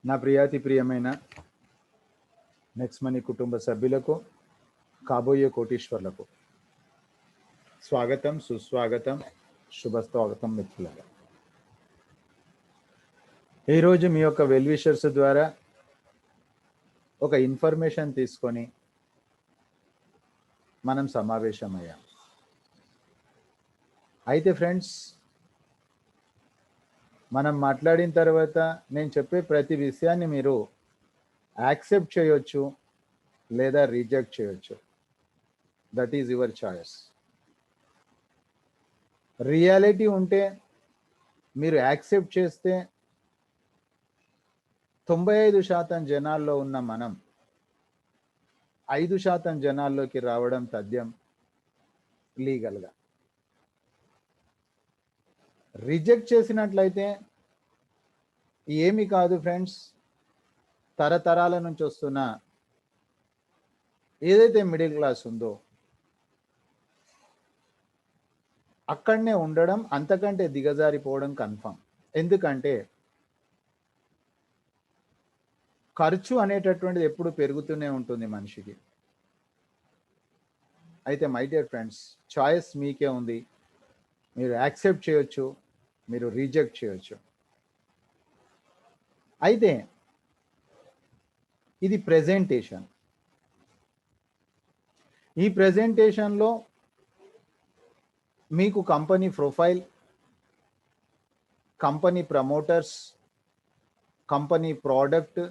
నా ప్రియాతి ప్రియమైన next money కుటుంబ సభ్యులకు, కాబోయే కోటీశ్వర్లకు స్వాగతం, సుస్వాగతం, శుభస్వాగతం మిత్రులారా. ఈరోజు మీ యొక్క వెల్ విషర్స్ ద్వారా ఒక ఇన్ఫర్మేషన్ తీసుకొని మనం సమావేశమయ్యాం. అయితే ఫ్రెండ్స్, మనం మాట్లాడిన తర్వాత నేను చెప్పే ప్రతి విషయాన్ని మీరు యాక్సెప్ట్ చేయొచ్చు లేదా రిజెక్ట్ చేయొచ్చు. That is your choice. Reality ఉంటే మీరు యాక్సెప్ట్ చేస్తే 95% జనాల్లో ఉన్న మనం 5% జనాల్లోకి రావడం తథ్యం లీగల్గా. రిజెక్ట్ చేసినట్లయితే ఏమి కాదు ఫ్రెండ్స్, తరతరాల నుంచి వస్తున్న ఏదైతే మిడిల్ క్లాస్ ఉందో అక్కడనే ఉండడం, అంతకంటే దిగజారిపోవడం కన్ఫర్మ్. ఎందుకంటే ఖర్చు అనేటటువంటిది ఎప్పుడు పెరుగుతూనే ఉంటుంది మనిషికి. అయితే మై డియర్ ఫ్రెండ్స్, చాయిస్ మీకే ఉంది. మీరు యాక్సెప్ట్ చేయొచ్చు, మీరు రిజెక్ట్ చేయొచ్చు. అయితే ఇది ప్రెజెంటేషన్. ఈ ప్రెజెంటేషన్లో మీకు company profile, company promoters, company product,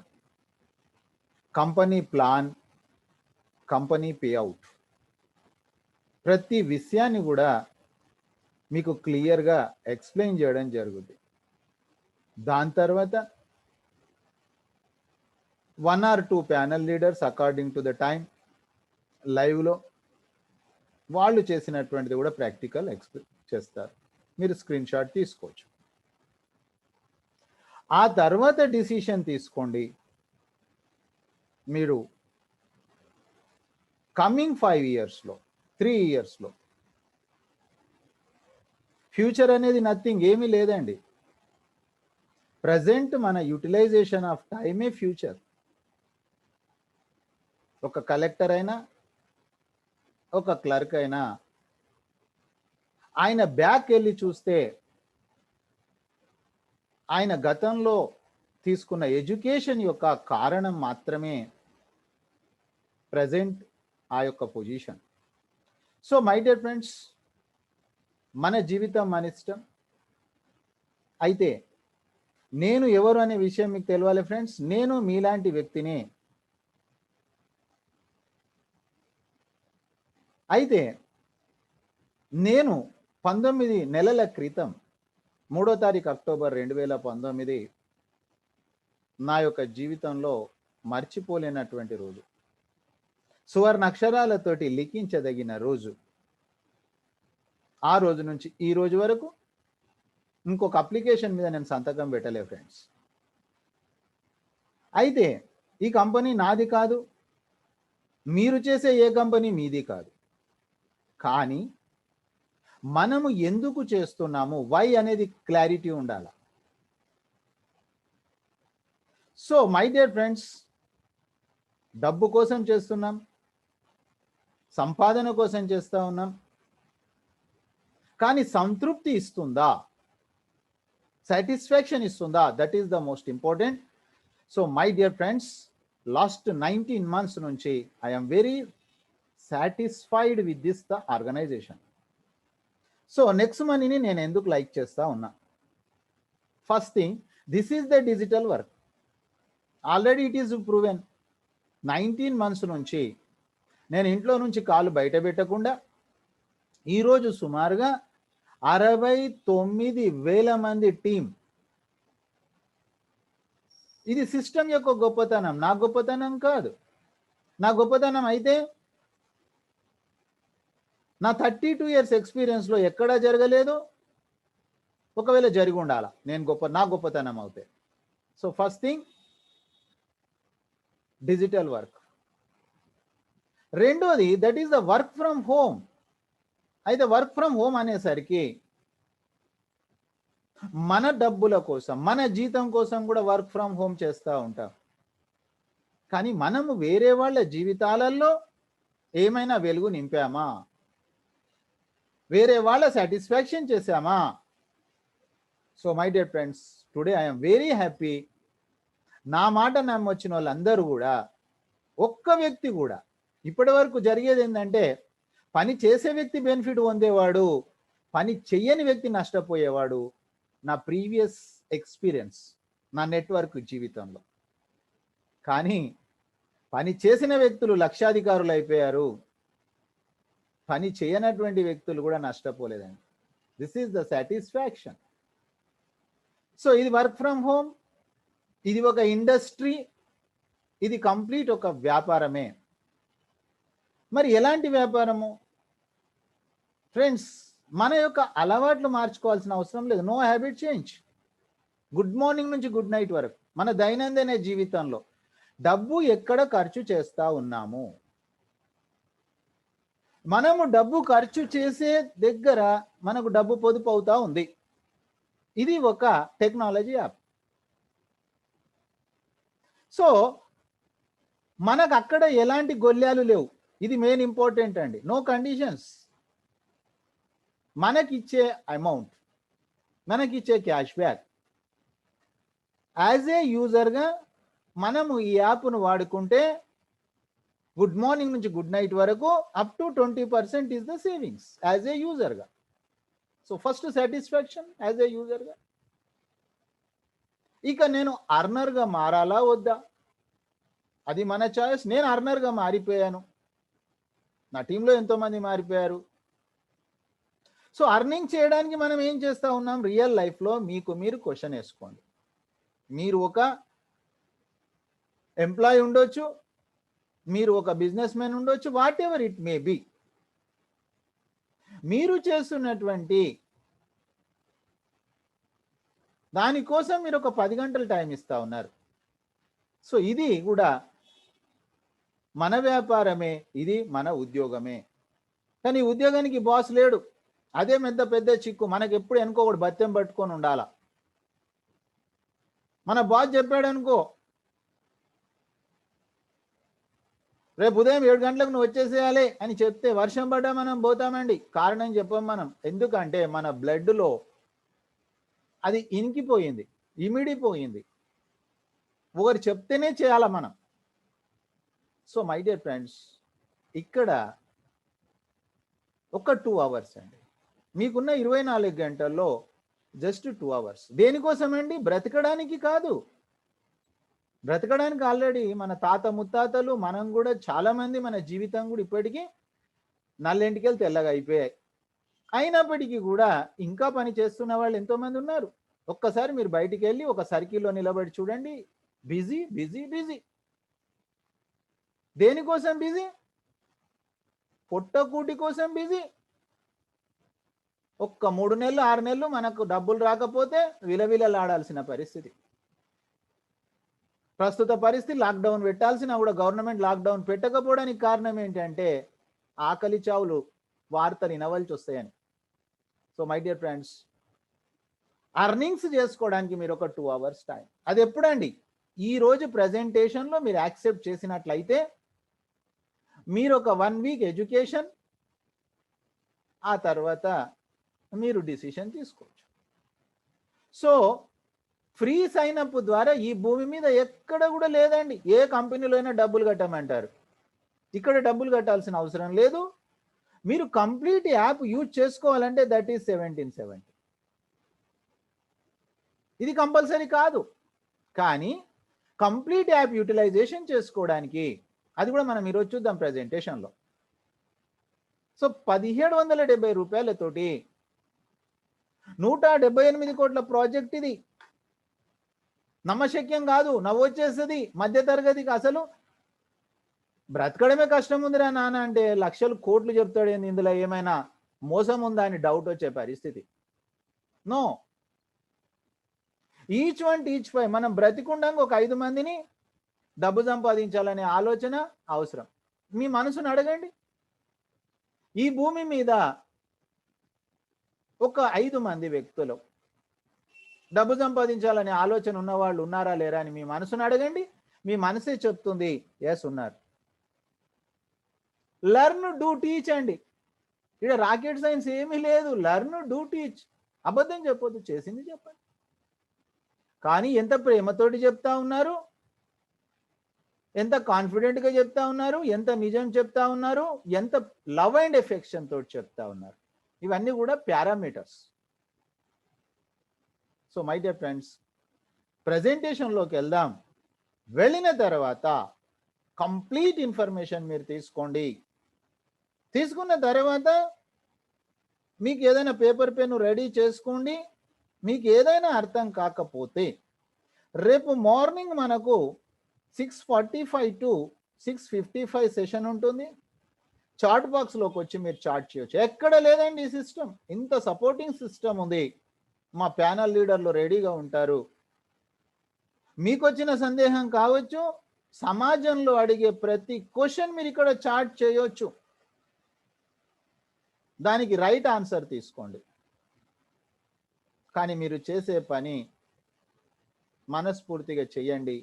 company plan, company payout, ప్రతి విషయాన్ని కూడా మీకు క్లియర్గా ఎక్స్ప్లెయిన్ చేయడం జరుగుతుంది. దాని తర్వాత 1 or 2 panel leaders according to the time లైవ్లో వాళ్ళు చేసినటువంటిది కూడా ప్రాక్టికల్ ఎక్స్ప్లెయిన్ చేస్తారు. మీరు స్క్రీన్ షాట్ తీసుకోవచ్చు. ఆ తర్వాత డిసిషన్ తీసుకోండి. మీరు కమింగ్ 5 ఇయర్స్లో, 3 ఇయర్స్లో, ఫ్యూచర్ అనేది నథింగ్, ఏమీ లేదండి. ప్రజెంట్ మన యూటిలైజేషన్ ఆఫ్ టైమే ఫ్యూచర్. ఒక కలెక్టర్ అయినా, ఒక క్లర్క్ అయినా ఆయన బ్యాక్ వెళ్ళి చూస్తే ఆయన గతంలో తీసుకున్న ఎడ్యుకేషన్ యొక్క కారణం మాత్రమే ప్రజెంట్ ఆ యొక్క position. So my dear friends, మన జీవితం మన ఇష్టం. అయితే నేను ఎవరు అనే విషయం మీకు తెలియాలి ఫ్రెండ్స్. నేను మీలాంటి వ్యక్తిని. అయితే నేను 19 నెలల క్రితం 3వ తారీఖు అక్టోబర్ 2019 నా యొక్క జీవితంలో మర్చిపోలేనటువంటి రోజు, సువర్ణ అక్షరాలతోటి లిఖించదగిన రోజు. ఆ రోజు నుంచి ఈ రోజు వరకు ఇంకొక అప్లికేషన్ మీద నేను సంతకం పెట్టలే ఫ్రెండ్స్. అయితే ఈ కంపెనీ నాది కాదు, మీరు చేసే ఏ కంపెనీ మీది కాదు. కానీ మనము ఎందుకు చేస్తున్నాము, వై అనేది క్లారిటీ ఉండాలి. సో మై డియర్ ఫ్రెండ్స్, డబ్బు కోసం చేస్తున్నాం, సంపాదన కోసం చేస్తూ ఉన్నాం, కానీ సంతృప్తి ఇస్తుందా, సాటిస్ఫాక్షన్ ఇస్తుందా? That is the most important. So my dear friends, last 19 months నుంచి I'm very satisfied with this the organisation. So next మనీని నేను ఎందుకు లైక్ చేస్తా ఉన్నా? First thing, this is the digital work. Already it is proven. 19 months నుంచి నేను ఇంట్లో నుంచి కాలు బయట పెట్టకుండా ఈరోజు సుమారుగా 69,000 మంది టీం. ఇది సిస్టమ్ యొక్క గొప్పతనం, నా గొప్పతనం కాదు. నా గొప్పతనం అయితే నా 32 years ఎక్స్పీరియన్స్లో ఎక్కడా జరగలేదు. ఒకవేళ జరిగి ఉండాలా, నా గొప్పతనం అవుతే. So first thing, digital work. రెండోది, that is the work from home. అయితే వర్క్ ఫ్రమ్ హోమ్ అనేసరికి మన డబ్బుల కోసం, మన జీతం కోసం కూడా వర్క్ ఫ్రమ్ హోమ్ చేస్తూ ఉంటాం. కానీ మనము వేరే వాళ్ళ జీవితాలలో ఏమైనా వెలుగు నింపామా? వేరే వాళ్ళ సాటిస్ఫాక్షన్ చేశామా? So my dear friends, today I'm very happy. నా మాట నమ్మొచ్చిన వాళ్ళందరూ కూడా, ఒక్క వ్యక్తి కూడా, ఇప్పటి వరకు జరిగేది ఏంటంటే పని చేసే వ్యక్తి బెనిఫిట్ పొందేవాడు, పని చెయ్యని వ్యక్తి నష్టపోయేవాడు. నా ప్రీవియస్ ఎక్స్పీరియన్స్, నా నెట్వర్క్ జీవితంలో. కానీ పని చేసిన వ్యక్తులు లక్షాధికారులు అయిపోయారు, పని చేయనటువంటి వ్యక్తులు కూడా నష్టపోలేదండి. This is the satisfaction. So ఇది వర్క్ ఫ్రమ్ హోమ్, ఇది ఒక ఇండస్ట్రీ, ఇది కంప్లీట్ ఒక వ్యాపారమే. మరి ఎలాంటి వ్యాపారము ఫ్రెండ్స్? మన యొక్క అలవాట్లు మార్చుకోవాల్సిన అవసరం లేదు. No habit change. Good morning నుంచి గుడ్ నైట్ వరకు మన దైనందిన జీవితంలో డబ్బు ఎక్కడ ఖర్చు చేస్తా ఉన్నాము? మనము డబ్బు ఖర్చు చేసే దగ్గర మనకు డబ్బు పొదుపు అవుతా ఉంది. ఇది ఒక టెక్నాలజీ యాప్. సో మనకు అక్కడ ఎలాంటి గొల్లాలు లేవు. ఇది మెయిన్ ఇంపార్టెంట్ అండి. No conditions. మనకిచ్చే అమౌంట్, మనకిచ్చే క్యాష్ బ్యాక్, యాజ్ ఏ యూజర్గా మనము ఈ యాప్ను వాడుకుంటే గుడ్ మార్నింగ్ నుంచి గుడ్ నైట్ వరకు up to 20% is the savings as a యూజర్గా. So first satisfaction as a యూజర్గా. ఇక నేను అర్నర్గా మారాలా వద్దా, అది మన చాయిస్. నేను అర్నర్గా మారిపోయాను, నా టీంలో ఎంతోమంది మారిపోయారు. సో అర్నింగ్ చేయడానికి మనం ఏం చేస్తూ ఉన్నాం? రియల్ లైఫ్లో మీకు మీరు క్వశ్చన్ వేసుకోండి. మీరు ఒక ఎంప్లాయీ ఉండొచ్చు, మీరు ఒక బిజినెస్ మ్యాన్ ఉండొచ్చు, what ever it may be. మీరు చేస్తున్నటువంటి దానికోసం మీరు ఒక 10 గంటలు టైం ఇస్తూ ఉన్నారు. సో ఇది కూడా మన వ్యాపారమే, ఇది మన ఉద్యోగమే. కానీ ఉద్యోగానికి బాస్ లేడు, అదే పెద్ద చిక్కు. మనకి ఎప్పుడు వెనుకో ఒకటి బత్తెం పట్టుకొని ఉండాలా. మన బాస్ చెప్పాడు అనుకో, రేపు ఉదయం 7 గంటలకు నువ్వు వచ్చేసేయాలి అని చెప్తే వర్షం పడ్డా మనం పోతామండి. కారణం చెప్పం మనం. ఎందుకంటే మన బ్లడ్లో అది ఇనికిపోయింది, ఇమిడిపోయింది. ఒకరు చెప్తేనే చేయాల మనం. సో మై డియర్ ఫ్రెండ్స్, ఇక్కడ ఒక 2 అవర్స్ అండి, మీకున్న 24 గంటల్లో జస్ట్ 2 అవర్స్ దేనికోసమండి? బ్రతకడానికి కాదు. బ్రతకడానికి ఆల్రెడీ మన తాత ముత్తాతలు, మనం కూడా చాలామంది, మన జీవితం కూడా ఇప్పటికీ నల్లెంటికెళ్ళి తెల్లగా అయిపోయాయి. అయినప్పటికీ కూడా ఇంకా పని చేస్తున్న వాళ్ళు ఎంతోమంది ఉన్నారు. ఒక్కసారి మీరు బయటికి వెళ్ళి ఒక సర్కిల్లో నిలబడి చూడండి, బిజీ బిజీ బిజీ. దేనికోసం బిజీ? పొట్టకూటి కోసం బిజీ. ఒక్క 3 నెలలు 6 నెలలు మనకు డబ్బులు రాకపోతే విలవిలలాడాల్సిన పరిస్థితి. ప్రస్తుత పరిస్థితి లాక్డౌన్ పెట్టాల్సిన కూడా గవర్నమెంట్ లాక్డౌన్ పెట్టకపోవడానికి కారణం ఏంటంటే ఆకలి చావులు వార్తలు వినవలసి వస్తాయని. So my dear friends, earnings చేసుకోవడానికి మీరు ఒక 2 అవర్స్ టైం. అది ఎప్పుడండి? ఈ రోజు ప్రెజెంటేషన్లో మీరు యాక్సెప్ట్ చేసినట్లయితే మీరు ఒక 1 వీక్ ఎడ్యుకేషన్, ఆ తర్వాత మీరు డిసిషన్ తీసుకోవచ్చు. సో ఫ్రీ సైన్ అప్ ద్వారా ఈ భూమి మీద ఎక్కడ కూడా లేదండి. ఏ కంపెనీలో అయినా డబ్బులు కట్టమంటారు, ఇక్కడ డబ్బులు కట్టాల్సిన అవసరం లేదు. మీరు కంప్లీట్ యాప్ యూజ్ చేసుకోవాలంటే దట్ ఈస్ 1770. ఇది కంపల్సరీ కాదు, కానీ కంప్లీట్ యాప్ యూటిలైజేషన్ చేసుకోవడానికి అది కూడా మనం ఈరోజు చూద్దాం ప్రెజెంటేషన్లో. సో 1770 రూపాయలతోటి 178 కోట్ల ప్రాజెక్ట్ ఇది. నమ్మశక్యం కాదు, నవ్వొచ్చేస్తుంది మధ్యతరగతికి. అసలు బ్రతకడమే కష్టం ఉందిరా నాన్న అంటే లక్షలు కోట్లు చెప్తాడు, ఏంది ఇందులో ఏమైనా మోసం ఉందా అని డౌట్ వచ్చే పరిస్థితి. నో, ఈచ్ 5 మనం బ్రతికుండంగా ఒక 5 మందిని డబ్బు సంపాదించాలనే ఆలోచన అవసరం. మీ మనసును అడగండి. ఈ భూమి మీద ఒక 5 మంది వ్యక్తులు డబ్బు సంపాదించాలనే ఆలోచన ఉన్న వాళ్ళు ఉన్నారా లేరా అని మీ మనసును అడగండి. మీ మనసే చెప్తుంది ఎస్ ఉన్నారు. లెర్న్ డూ టీచ్ అండి. ఇక్కడ రాకెట్ సైన్స్ ఏమీ లేదు. Learn do teach. అబద్ధం చెప్పొద్దు, చేసింది చెప్పండి. కానీ ఎంత ప్రేమతోటి చెప్తా ఉన్నారు, ఎంత కాన్ఫిడెంట్గా చెప్తా ఉన్నారు, ఎంత నిజం చెప్తా ఉన్నారు, ఎంత లవ్ అండ్ ఎఫెక్షన్ తోటి చెప్తా ఉన్నారు. ఇవన్నీ కూడా parameters. So my dear friends, ప్రజెంటేషన్లోకి వెళ్దాం. వెళ్ళిన తర్వాత కంప్లీట్ ఇన్ఫర్మేషన్ మీరు తీసుకోండి. తీసుకున్న తర్వాత మీకు ఏదైనా పేపర్ పెన్ను రెడీ చేసుకోండి. మీకు ఏదైనా అర్థం కాకపోతే రేపు మార్నింగ్ మనకు 6:45 to 6:55 సెషన్ ఉంటుంది. చాట్ బాక్స్లోకి వచ్చి మీరు చాట్ చేయొచ్చు. ఎక్కడ లేదండి ఈ సిస్టమ్. ఇంత సపోర్టింగ్ సిస్టమ్ ఉంది. మా ప్యానల్ లీడర్లు రెడీగా ఉంటారు. మీకు వచ్చిన సందేహం కావచ్చు, సమాజంలో అడిగే ప్రతి క్వశ్చన్ మీరు ఇక్కడ చాట్ చేయొచ్చు. దానికి రైట్ ఆన్సర్ తీసుకోండి. కానీ మీరు చేసే పని మనస్ఫూర్తిగా చెయ్యండి.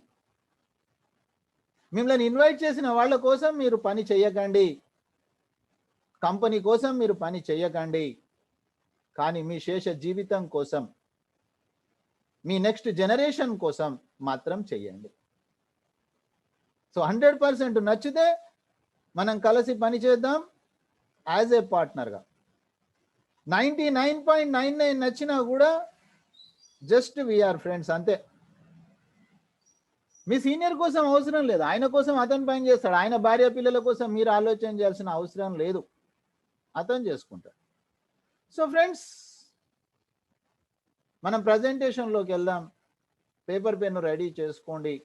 మిమ్మల్ని ఇన్వైట్ చేసిన వాళ్ళ కోసం మీరు పని చెయ్యకండి, కంపెనీ కోసం మీరు పని చెయ్యకండి. కానీ మీ శేష జీవితం కోసం, మీ నెక్స్ట్ జనరేషన్ కోసం మాత్రం చెయ్యండి. సో 100% నచ్చితే మనం కలిసి పని చేద్దాం యాజ్ ఏ పార్ట్నర్గా. 99.99 నచ్చినా కూడా జస్ట్ వీఆర్ ఫ్రెండ్స్ అంతే. మీ సీనియర్ కోసం అవసరం లేదు, ఆయన కోసం అతను పని చేస్తాడు. ఆయన భార్య పిల్లల కోసం మీరు ఆలోచన చేయాల్సిన అవసరం లేదు, అతను చేసుకుంటాడు. సో ఫ్రెండ్స్, మనం ప్రజెంటేషన్లోకి వెళ్దాం. పేపర్ పెన్ను రెడీ చేసుకోండి.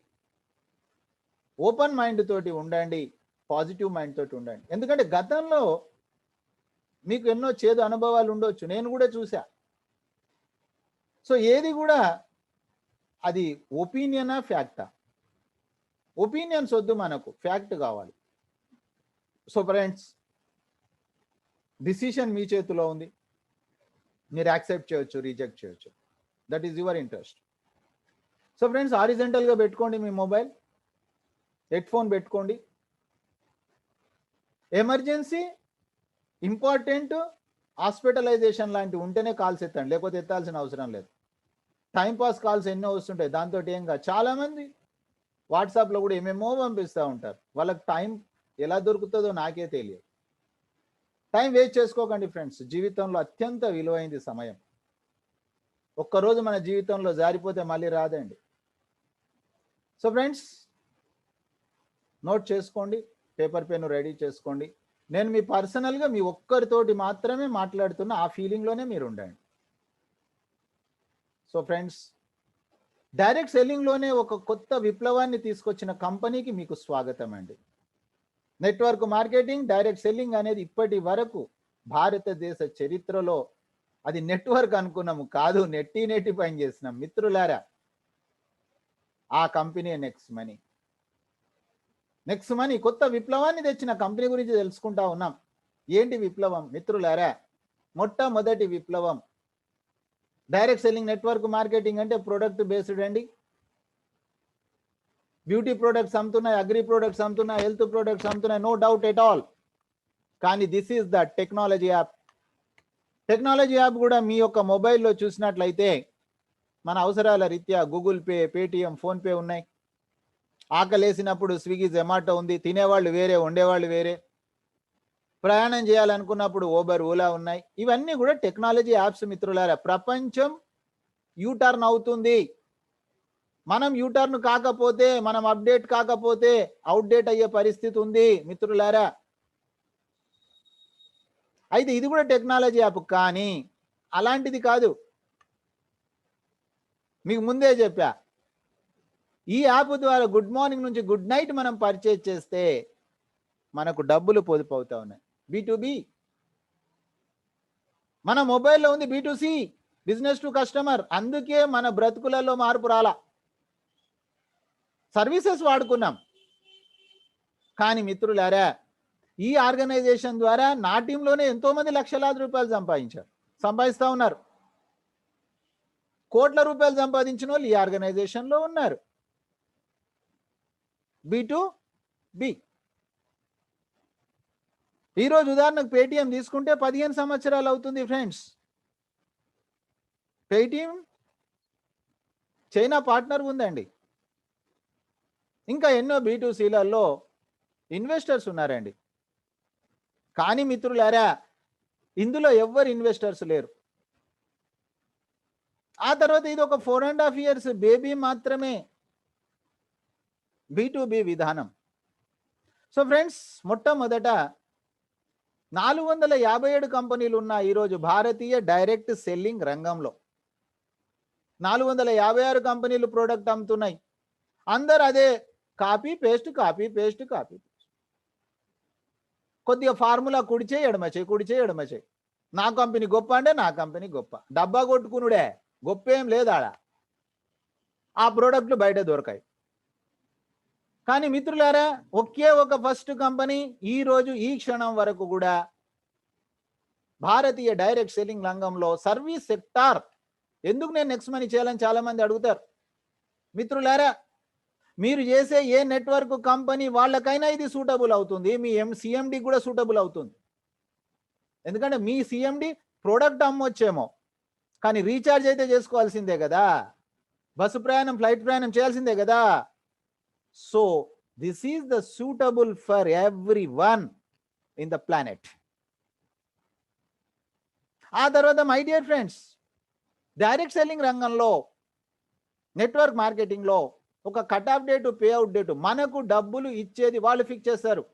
ఓపెన్ మైండ్ తోటి ఉండండి, పాజిటివ్ మైండ్ తోటి ఉండండి. ఎందుకంటే గతంలో మీకు ఎన్నో చేదు అనుభవాలు ఉండొచ్చు, నేను కూడా చూసా. సో ఏది కూడా అది ఒపీనియనా ఫ్యాక్టా? ఒపీనియన్స్ వద్దు, మనకు ఫ్యాక్ట్ కావాలి. సో ఫ్రెండ్స్, డిసిషన్ మీ చేతిలో ఉంది. మీరు యాక్సెప్ట్ చేయొచ్చు, రిజెక్ట్ చేయొచ్చు. That is your interest. So friends, హారిజెంటల్గా పెట్టుకోండి మీ మొబైల్, హెడ్ ఫోన్ పెట్టుకోండి. ఎమర్జెన్సీ, ఇంపార్టెంట్, హాస్పిటలైజేషన్ లాంటివి ఉంటేనే కాల్స్ ఎత్తండి, లేకపోతే ఎత్తాల్సిన అవసరం లేదు. టైంపాస్ కాల్స్ ఎన్నో వస్తుంటాయి, దాంతో ఏం కాదు. చాలామంది వాట్సాప్లో కూడా ఏమేమో పంపిస్తూ ఉంటారు. వాళ్ళకి టైం ఎలా దొరుకుతుందో నాకే తెలియదు. టైం వేస్ట్ చేసుకోకండి ఫ్రెండ్స్. జీవితంలో అత్యంత విలువైంది సమయం. ఒక్కరోజు మన జీవితంలో జారిపోతే మళ్ళీ రాదండి. సో ఫ్రెండ్స్, నోట్ చేసుకోండి, పేపర్ పెన్ను రెడీ చేసుకోండి. నేను మీ పర్సనల్గా మీ ఒక్కరితోటి మాత్రమే మాట్లాడుతున్న ఆ ఫీలింగ్లోనే మీరు ఉండండి. సో ఫ్రెండ్స్, డైరెక్ట్ సెల్లింగ్లోనే ఒక కొత్త విప్లవాన్ని తీసుకొచ్చిన కంపెనీకి మీకు స్వాగతం అండి. నెట్వర్క్ మార్కెటింగ్, డైరెక్ట్ సెల్లింగ్ అనేది ఇప్పటి వరకు భారతదేశ చరిత్రలో అది నెట్వర్క్ అనుకున్నాము కాదు, నెట్టి పని చేసినాం. మిత్రులారా, ఆ company next money. Next money కొత్త విప్లవాన్ని తెచ్చిన కంపెనీ గురించి తెలుసుకుంటా ఉన్నాం. ఏంటి విప్లవం మిత్రులారా? మొట్టమొదటి విప్లవం డైరెక్ట్ సెల్లింగ్ నెట్వర్క్ మార్కెటింగ్ అంటే ప్రొడక్ట్ బేస్డ్ అండి. బ్యూటీ ప్రొడక్ట్స్ అమ్ముతున్నాయి, అగ్రి ప్రొడక్ట్స్ అమ్ముతున్నాయి, హెల్త్ ప్రొడక్ట్స్ అమ్ముతున్నాయి, నో డౌట్ ఎట్ ఆల్. కానీ this is the technology app. Technology app కూడా మీ యొక్క మొబైల్లో చూసినట్లయితే మన అవసరాల రీత్యా గూగుల్ పే, పేటిఎం, ఫోన్పే ఉన్నాయి. ఆకలేసినప్పుడు స్విగ్గీ, జొమాటో ఉంది. తినేవాళ్ళు వేరే, వండేవాళ్ళు వేరే. ప్రయాణం చేయాలనుకున్నప్పుడు ఓబర్, ఓలా ఉన్నాయి. ఇవన్నీ కూడా టెక్నాలజీ యాప్స్ మిత్రులారా. ప్రపంచం యూటర్న్ అవుతుంది. మనం యూటర్న్ కాకపోతే, మనం అప్డేట్ కాకపోతే అవుట్డేట్ అయ్యే పరిస్థితి ఉంది మిత్రులారా. అయితే ఇది కూడా టెక్నాలజీ యాప్, కానీ అలాంటిది కాదు. మీకు ముందే చెప్పా, ఈ యాప్ ద్వారా గుడ్ మార్నింగ్ నుంచి గుడ్ నైట్ మనం పర్చేజ్ చేస్తే మనకు డబ్బులు పొదుపు అవుతా ఉన్నాయి. B2B. మన మొబైల్లో ఉంది B2C, బిజినెస్ టు కస్టమర్. అందుకే మన బ్రతుకులలో మార్పు రాలా. సర్వీసెస్ వాడుకున్నాం. కానీ మిత్రులారా, ఈ ఆర్గనైజేషన్ ద్వారా నా టీంలోనే ఎంతో మంది లక్షలాది రూపాయలు సంపాదించారు, సంపాదిస్తూ ఉన్నారు. కోట్ల రూపాయలు సంపాదించిన వాళ్ళు ఈ ఆర్గనైజేషన్లో ఉన్నారు. B2B. ఈరోజు ఉదాహరణకు పేటిఎం తీసుకుంటే 15 సంవత్సరాలు అవుతుంది ఫ్రెండ్స్. పేటిఎం చైనా పార్ట్నర్ ఉందండి. ఇంకా ఎన్నో B2Cలలో ఇన్వెస్టర్స్ ఉన్నారండి. కానీ మిత్రులారా, ఇందులో ఎవ్వరు ఇన్వెస్టర్స్ లేరు. ఆ తర్వాత ఇది ఒక 4.5 years బేబీ మాత్రమే B2B విధానం. సో ఫ్రెండ్స్, మొట్టమొదట 457 కంపెనీలు ఉన్న ఈరోజు భారతీయ డైరెక్ట్ సెల్లింగ్ రంగంలో 456 కంపెనీలు ప్రోడక్ట్ అమ్ముతున్నాయి. అందరు అదే కాపీ పేస్ట్. కొద్దిగా ఫార్ములా కుడిచే ఎడమచే. నా కంపెనీ గొప్ప అంటే నా కంపెనీ గొప్ప. డబ్బా కొట్టుకునుడే, గొప్ప ఏం లేదాడ. ఆ ప్రోడక్ట్లు బయట దొరకాయి. కానీ మిత్రులారా, ఒకే ఒక ఫస్ట్ కంపెనీ ఈ రోజు ఈ క్షణం వరకు కూడా భారతీయ డైరెక్ట్ సెల్లింగ్ రంగంలో సర్వీస్ సెక్టార్. ఎందుకు నేను నెక్స్ట్ మనీ చేయాలని చాలా మంది అడుగుతారు. మిత్రులారా, మీరు చేసే ఏ నెట్వర్క్ కంపెనీ వాళ్ళకైనా ఇది సూటబుల్ అవుతుంది. మీ సిఎండి కూడా సూటబుల్ అవుతుంది. ఎందుకంటే మీ సిఎండి ప్రోడక్ట్ అమ్మొచ్చేమో, కానీ రీఛార్జ్ అయితే చేసుకోవాల్సిందే కదా. బస్సు ప్రయాణం, ఫ్లైట్ ప్రయాణం చేయాల్సిందే కదా. So this is the suitable for every one in the planet. ఆ తర్వాత my dear friends, direct selling రంగంలో, నెట్వర్క్ మార్కెటింగ్లో ఒక cut off date, pay out date, మనకు డబ్బులు ఇచ్చేది వాళ్ళు ఫిక్స్ చేస్తారు.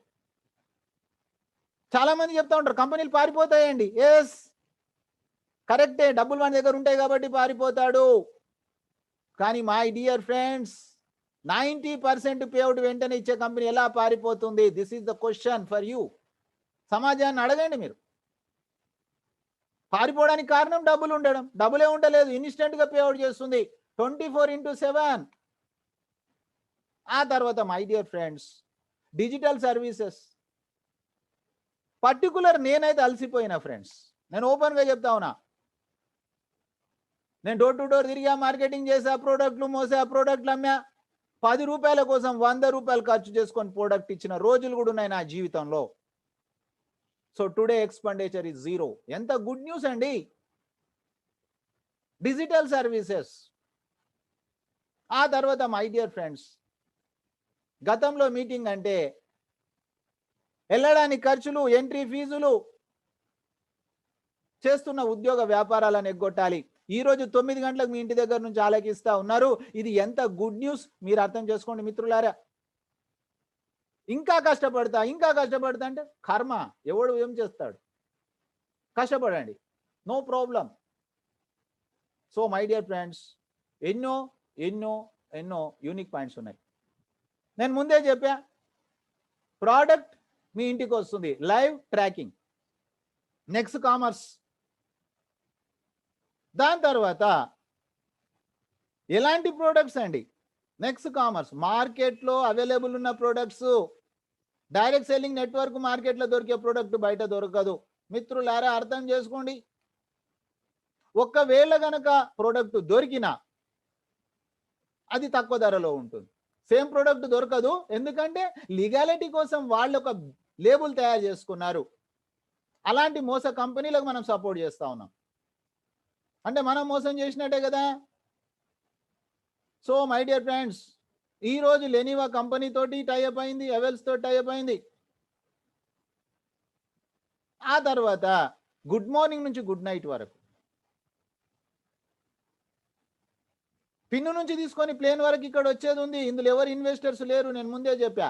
చాలా మంది చెప్తా ఉంటారు కంపెనీలు పారిపోతాయండి. ఎస్, కరెక్టే, డబ్బులు మన దగ్గర ఉంటాయి కాబట్టి పారిపోతాడు. కానీ my dear friends, 90% pay out వెంటనే ఇచ్చే కంపెనీ ఎలా పారిపోతుంది? This is the question for you. సమాజాన్ని అడగండి మీరు. పారిపోవడానికి కారణం డబ్బులు ఉండడం. డబ్బులే ఉండలేదు, ఇన్స్టెంట్గా పే అవుట్ చేస్తుంది 24/7. ఆ తర్వాత my dear friends, digital services. Particular నేనైతే అలసిపోయినా ఫ్రెండ్స్, నేను ఓపెన్గా చెప్తా ఉన్నా. నేను డోర్ టు డోర్ తిరిగా, మార్కెటింగ్ చేసా, ప్రోడక్ట్లు మోసా, ప్రోడక్ట్లు అమ్మా. 10 రూపాయల కోసం 100 రూపాయలు ఖర్చు చేసుకొని ప్రోడక్ట్ ఇచ్చిన రోజులు కూడా ఉన్నాయి నా జీవితంలో. So today expenditure is 0. ఎంత గుడ్ న్యూస్ అండి. Digital services. ఆ తర్వాత మై డియర్ ఫ్రెండ్స్, గతంలో మీటింగ్ అంటే వెళ్ళడానికి ఖర్చులు, ఎంట్రీ ఫీజులు, చేస్తున్న ఉద్యోగ వ్యాపారాలను ఎగ్గొట్టాలి. ఈరోజు 9 గంటలకు మీ ఇంటి దగ్గర నుంచి ఆలకిస్తా ఉన్నారు. ఇది ఎంత గుడ్ న్యూస్ మీరు అర్థం చేసుకోండి మిత్రులారా. ఇంకా కష్టపడతా అంటే కర్మ, ఎవడు ఏం చేస్తాడు? కష్టపడండి, no problem. So my dear friends, ఎన్నో ఎన్నో ఎన్నో యూనిక్ పాయింట్స్ ఉన్నాయి. నేను ముందే చెప్పా, ప్రోడక్ట్ మీ ఇంటికి వస్తుంది, లైవ్ ట్రాకింగ్, నెక్స్ట్ కామర్స్. దాని తర్వాత ఎలాంటి ప్రోడక్ట్స్ అండి? నెక్స్ట్ కామర్స్, మార్కెట్లో అవైలబుల్ ఉన్న ప్రోడక్ట్స్. డైరెక్ట్ సెల్లింగ్ నెట్వర్క్ మార్కెట్లో దొరికే ప్రోడక్ట్ బయట దొరకదు. మిత్రులారా అర్థం చేసుకోండి. ఒకవేళ గనక ప్రోడక్ట్ దొరికినా అది తక్కువ ధరలో ఉంటుంది. సేమ్ ప్రోడక్ట్ దొరకదు, ఎందుకంటే లీగాలిటీ కోసం వాళ్ళు ఒక లేబుల్ తయారు చేసుకున్నారు. అలాంటి మోస కంపెనీలకు మనం సపోర్ట్ చేస్తా ఉన్నాం. అంటే మనం మోసం చేసినట్టే కదా. సో మై డియర్ ఫ్రెండ్స్, ఈరోజు లెనివా కంపెనీ తోటి టైఅప్ అయింది, అవెల్స్ తోటి టైఅప్ అయింది. ఆ తర్వాత గుడ్ మార్నింగ్ నుంచి గుడ్ నైట్ వరకు, పిన్ను నుంచి తీసుకొని ప్లేన్ వరకు ఇక్కడ వచ్చేది ఉంది. ఇందులో ఎవరు ఇన్వెస్టర్స్ లేరు, నేను ముందే చెప్పా.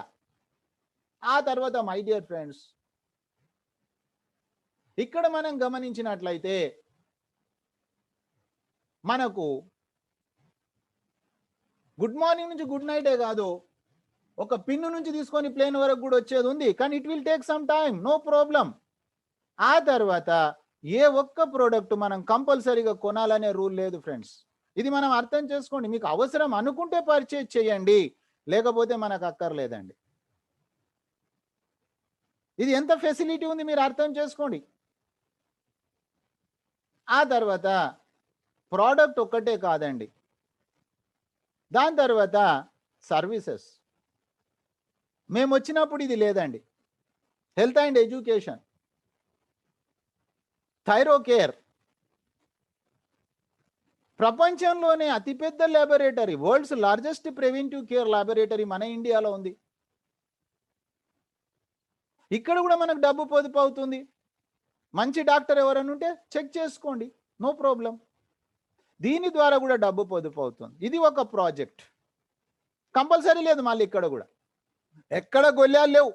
ఆ తర్వాత మై డియర్ ఫ్రెండ్స్, ఇక్కడ మనం గమనించినట్లయితే మనకు గుడ్ మార్నింగ్ నుంచి గుడ్ నైటే కాదు, ఒక పిన్ను నుంచి తీసుకొని ప్లేన్ వరకు కూడా వచ్చేది ఉంది. కానీ it will take some time, no problem. ఆ తర్వాత ఏ ఒక్క ప్రోడక్ట్ మనం కంపల్సరీగా కొనాలనే రూల్ లేదు ఫ్రెండ్స్. ఇది మనం అర్థం చేసుకోండి. మీకు అవసరం అనుకుంటే పర్చేజ్ చేయండి, లేకపోతే మనకు అక్కర్లేదండి. ఇది ఎంత ఫెసిలిటీ ఉంది మీరు అర్థం చేసుకోండి. ఆ తర్వాత ప్రోడక్ట్ ఒక్కటే కాదండి, దాని తర్వాత సర్వీసెస్. మేము వచ్చినప్పుడు ఇది లేదండి. Health and education, Thyro care, ప్రపంచంలోనే అతిపెద్ద laboratory, world's largest preventive care laboratory మన ఇండియాలో ఉంది. ఇక్కడ కూడా మనకు డబ్బు పొదుపు అవుతుంది. మంచి డాక్టర్ ఎవరైనా ఉంటే చెక్ చేసుకోండి, నో ప్రాబ్లం. దీని ద్వారా కూడా డబ్బు పొదుపు అవుతుంది. ఇది ఒక ప్రాజెక్ట్, కంపల్సరీ లేదు. మళ్ళీ ఇక్కడ కూడా ఎక్కడ గొల్లాలు లేవు.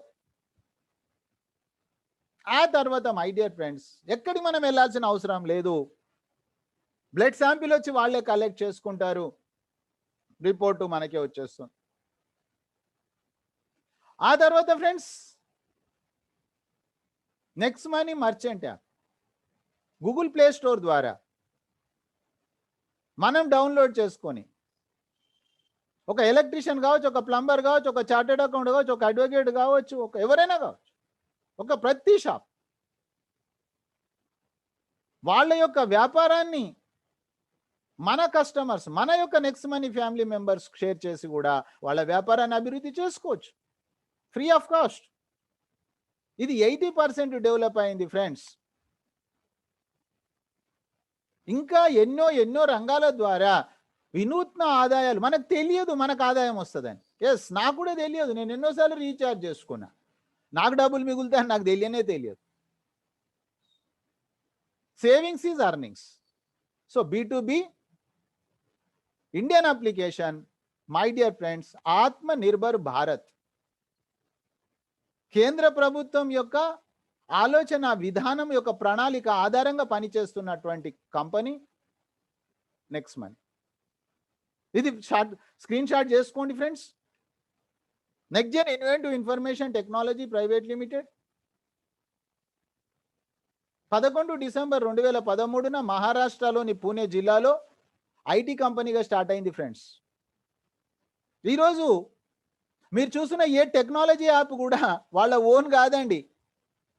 ఆ తర్వాత మై డియర్ ఫ్రెండ్స్, ఎక్కడికి మనం వెళ్ళాల్సిన అవసరం లేదు. బ్లడ్ శాంపిల్ వచ్చి వాళ్ళే కలెక్ట్ చేసుకుంటారు, రిపోర్టు మనకే వచ్చేస్తుంది. ఆ తర్వాత friends, next money merchant app Google Play Store ద్వారా మనం డౌన్లోడ్ చేసుకొని ఒక ఎలక్ట్రీషియన్ కావచ్చు, ఒక ప్లంబర్ కావచ్చు, ఒక చార్టెడ్ అకౌంట్ కావచ్చు, ఒక అడ్వకేట్ కావచ్చు, ఒక ఎవరైనా కావచ్చు, ఒక ప్రతి షాప్ వాళ్ళ యొక్క వ్యాపారాన్ని మన కస్టమర్స్, మన యొక్క next money family members share చేసి కూడా వాళ్ళ వ్యాపారాన్ని అభివృద్ధి చేసుకోవచ్చు ఫ్రీ ఆఫ్ కాస్ట్. ఇది 80% డెవలప్ అయింది ఫ్రెండ్స్. ఇంకా ఎన్నో ఎన్నో రంగాల ద్వారా వినూత్న ఆదాయాలు. మనకు తెలియదు మనకు ఆదాయం వస్తుందని. ఎస్, నాకు కూడా తెలియదు. నేను ఎన్నోసార్లు రీఛార్జ్ చేసుకున్నా, నాకు డబ్బులు మిగులుతాయని నాకు తెలియదు. Savings is earnings. So B2B Indian application, my dear friends, ఆత్మ నిర్భర్ భారత్ కేంద్ర ప్రభుత్వం యొక్క ఆలోచన విధానం యొక్క ప్రణాళిక ఆధారంగా పనిచేస్తున్నటువంటి కంపెనీ నెక్స్ట్ మనీ. ఇది స్క్రీన్ షాట్ చేసుకోండి friends. Next gen inventive information technology private limited 11 December 2013 మహారాష్ట్రలోని పూణే జిల్లాలో ఐటీ కంపెనీగా స్టార్ట్ అయింది ఫ్రెండ్స్. ఈరోజు మీరు చూసిన ఏ టెక్నాలజీ యాప్ కూడా వాళ్ళ ఓన్ కాదండి.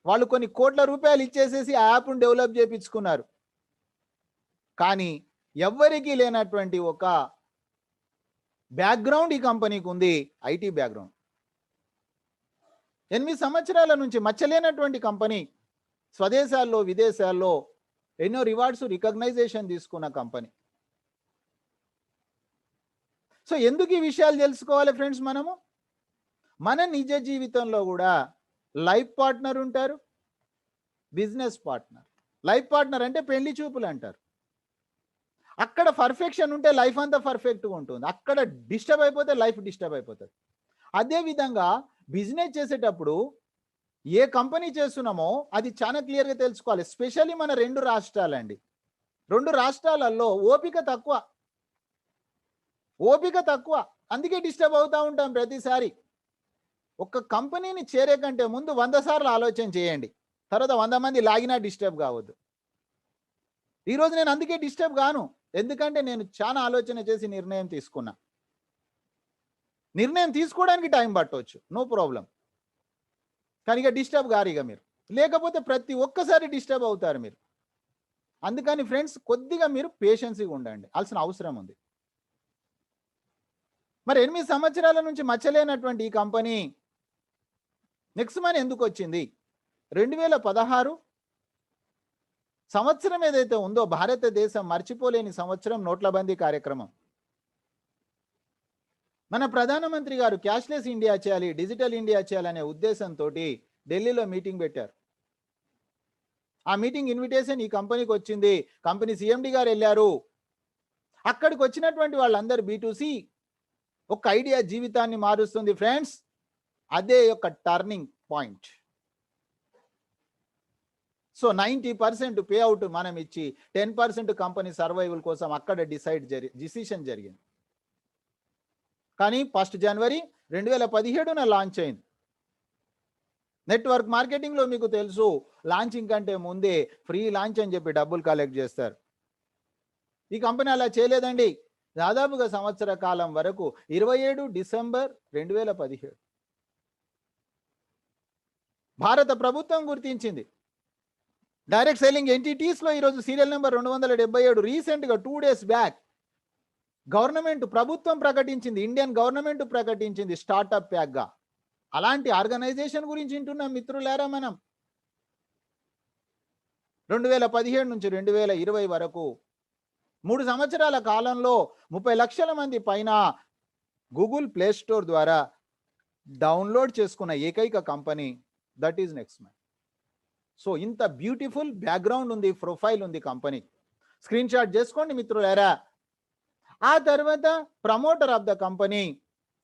వాళ్ళు కొన్ని కోట్ల రూపాయలు ఇచ్చేసేసి ఆ యాప్ను డెవలప్ చేయించుకున్నారు. కానీ ఎవ్వరికీ లేనటువంటి ఒక బ్యాక్గ్రౌండ్ ఈ కంపెనీకి ఉంది, ఐటీ బ్యాక్గ్రౌండ్. 8 సంవత్సరాల నుంచి మచ్చలేనటువంటి కంపెనీ, స్వదేశాల్లో విదేశాల్లో ఎన్నో రివార్డ్స్ రికగ్నైజేషన్ తీసుకున్న కంపెనీ. సో ఎందుకు ఈ విషయాలు తెలుసుకోవాలి ఫ్రెండ్స్? మనము మన నిజ జీవితంలో కూడా లైఫ్ పార్ట్నర్ ఉంటారు, బిజినెస్ పార్ట్నర్. లైఫ్ పార్ట్నర్ అంటే పెళ్లి చూపులు అంటారు. అక్కడ పర్ఫెక్షన్ ఉంటే లైఫ్ అంతా పర్ఫెక్ట్గా ఉంటుంది, అక్కడ డిస్టర్బ్ అయిపోతే లైఫ్ డిస్టర్బ్ అయిపోతుంది. అదేవిధంగా బిజినెస్ చేసేటప్పుడు ఏ కంపెనీ చేస్తున్నామో అది చాలా క్లియర్గా తెలుసుకోవాలి. ఎస్పెషల్లీ మన 2 రాష్ట్రాలండి. 2 రాష్ట్రాలలో ఓపిక తక్కువ, అందుకే డిస్టర్బ్ అవుతూ ఉంటాం ప్రతిసారి. ఒక కంపెనీని చేరే కంటే ముందు 100 సార్లు ఆలోచన చేయండి, తర్వాత 100 మంది లాగినా డిస్టర్బ్ కావద్దు. ఈరోజు నేను అందుకే డిస్టర్బ్ కాను, ఎందుకంటే నేను చాలా ఆలోచన చేసి నిర్ణయం తీసుకున్నా. నిర్ణయం తీసుకోవడానికి టైం పట్టవచ్చు, నో ప్రాబ్లం, కానీ ఇక డిస్టర్బ్ గారు ఇక మీరు, లేకపోతే ప్రతి ఒక్కసారి డిస్టర్బ్ అవుతారు మీరు. అందుకని ఫ్రెండ్స్ కొద్దిగా మీరు పేషెన్సీగా ఉండండి, అల్సిన అవసరం ఉంది. మరి 8 సంవత్సరాల నుంచి మచ్చలేనటువంటి ఈ కంపెనీ నెక్స్ట్ మనీ ఎందుకు వచ్చింది? 2016 సంవత్సరం ఏదైతే ఉందో భారతదేశం మర్చిపోలేని సంవత్సరం, నోట్లబందీ కార్యక్రమం. మన ప్రధానమంత్రి గారు క్యాష్లెస్ ఇండియా చేయాలి, డిజిటల్ ఇండియా చేయాలనే ఉద్దేశంతో ఢిల్లీలో మీటింగ్ పెట్టారు. ఆ మీటింగ్ ఇన్విటేషన్ ఈ కంపెనీకి వచ్చింది. కంపెనీ CMD గారు వెళ్ళారు. అక్కడికి వచ్చినటువంటి వాళ్ళందరూ B2C ఒక ఐడియా జీవితాన్ని మారుస్తుంది ఫ్రెండ్స్. అదే యొక్క turning point. So 90% pay out మనం ఇచ్చి 10% కంపెనీ సర్వైవల్ కోసం అక్కడ డిసిషన్ జరిగింది. కానీ 1 జనవరి 2017 లాంచ్ అయింది. నెట్వర్క్ మార్కెటింగ్లో మీకు తెలుసు, లాంచింగ్ కంటే ముందే ఫ్రీ లాంచ్ అని చెప్పి డబ్బులు కలెక్ట్ చేస్తారు. ఈ కంపెనీ అలా చేయలేదండి. దాదాపుగా సంవత్సర కాలం వరకు 27 డిసెంబర్ 2017 భారత ప్రభుత్వం గుర్తించింది. డైరెక్ట్ సెల్లింగ్ ఎంటిటీస్లో ఈరోజు సీరియల్ నెంబర్ 277 రీసెంట్గా 2 days బ్యాక్ గవర్నమెంట్ ప్రభుత్వం ప్రకటించింది, ఇండియన్ గవర్నమెంట్ ప్రకటించింది స్టార్టప్ ప్యాక్గా. అలాంటి ఆర్గనైజేషన్ గురించి వింటున్నాం మిత్రులారా. మనం 2017 నుంచి 2020 వరకు 3 సంవత్సరాల కాలంలో 30 లక్షల మంది పైన గూగుల్ ప్లే స్టోర్ ద్వారా డౌన్లోడ్ చేసుకున్న ఏకైక company that is next mind. So ఇంత బ్యూటిఫుల్ బ్యాక్గ్రౌండ్ ఉంది, ప్రొఫైల్ ఉంది కంపెనీ. స్క్రీన్ షాట్ చేసుకోండి మిత్రులారా. ఆ తర్వాత promoter of the company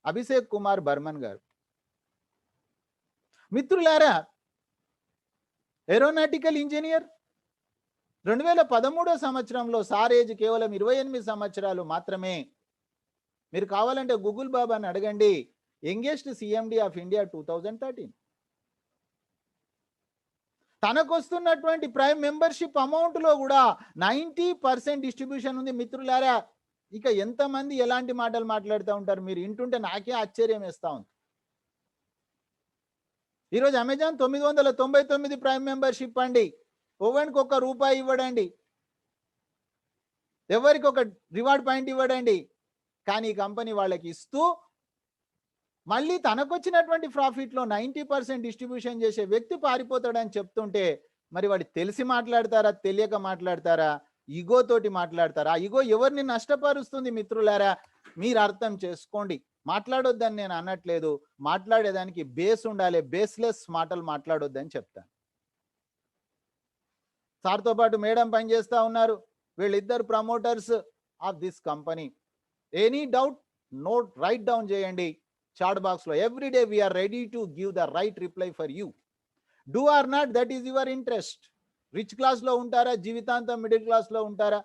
Abhishek Kumar Burman గారు. మిత్రులారా, ఏరోనాటికల్ ఇంజనీర్. 2013 సంవత్సరంలో సార్ ఏజ్ కేవలం 28 సంవత్సరాలు మాత్రమే. మీరు కావాలంటే గూగుల్ బాబాని అడగండి. Youngest CMD of India 2013. తనకొస్తున్నటువంటి ప్రైమ్ మెంబర్షిప్ అమౌంట్లో కూడా 90% డిస్ట్రిబ్యూషన్ ఉంది మిత్రులారా. ఇక ఎంతమంది ఎలాంటి మాటలు మాట్లాడుతూ ఉంటారు మీరు వింటుంటే నాకే ఆశ్చర్యం వేస్తూ ఉంది. ఈరోజు అమెజాన్ 999 ప్రైమ్ మెంబర్షిప్ అండి. ఓవెన్కి ₹1 ఇవ్వడండి, ఎవరికి ఒక రివార్డ్ పాయింట్ ఇవ్వడండి. కానీ ఈ కంపెనీ వాళ్ళకి ఇస్తూ మళ్ళీ తనకొచ్చినటువంటి ప్రాఫిట్లో 90% డిస్ట్రిబ్యూషన్ చేసే వ్యక్తి పారిపోతాడని చెప్తుంటే మరి వాడు తెలిసి మాట్లాడతారా, తెలియక మాట్లాడతారా, ఈగోతోటి మాట్లాడతారా? ఈగో ఎవరిని నష్టపరుస్తుంది మిత్రులారా? మీరు అర్థం చేసుకోండి. మాట్లాడొద్దని నేను అనట్లేదు, మాట్లాడేదానికి బేస్ ఉండాలి. బేస్లెస్ మాటలు మాట్లాడొద్దని చెప్తాను. సార్తో పాటు మేడం పనిచేస్తూ ఉన్నారు. వీళ్ళిద్దరు promoters of this company. Any doubt note write down చేయండి చాట్ బాక్స్లో. Everyday we are ready to give the right reply for you. Do or not, that is your interest. Rich క్లాస్లో ఉంటారా, జీవితాంతం మిడిల్ క్లాస్లో ఉంటారా,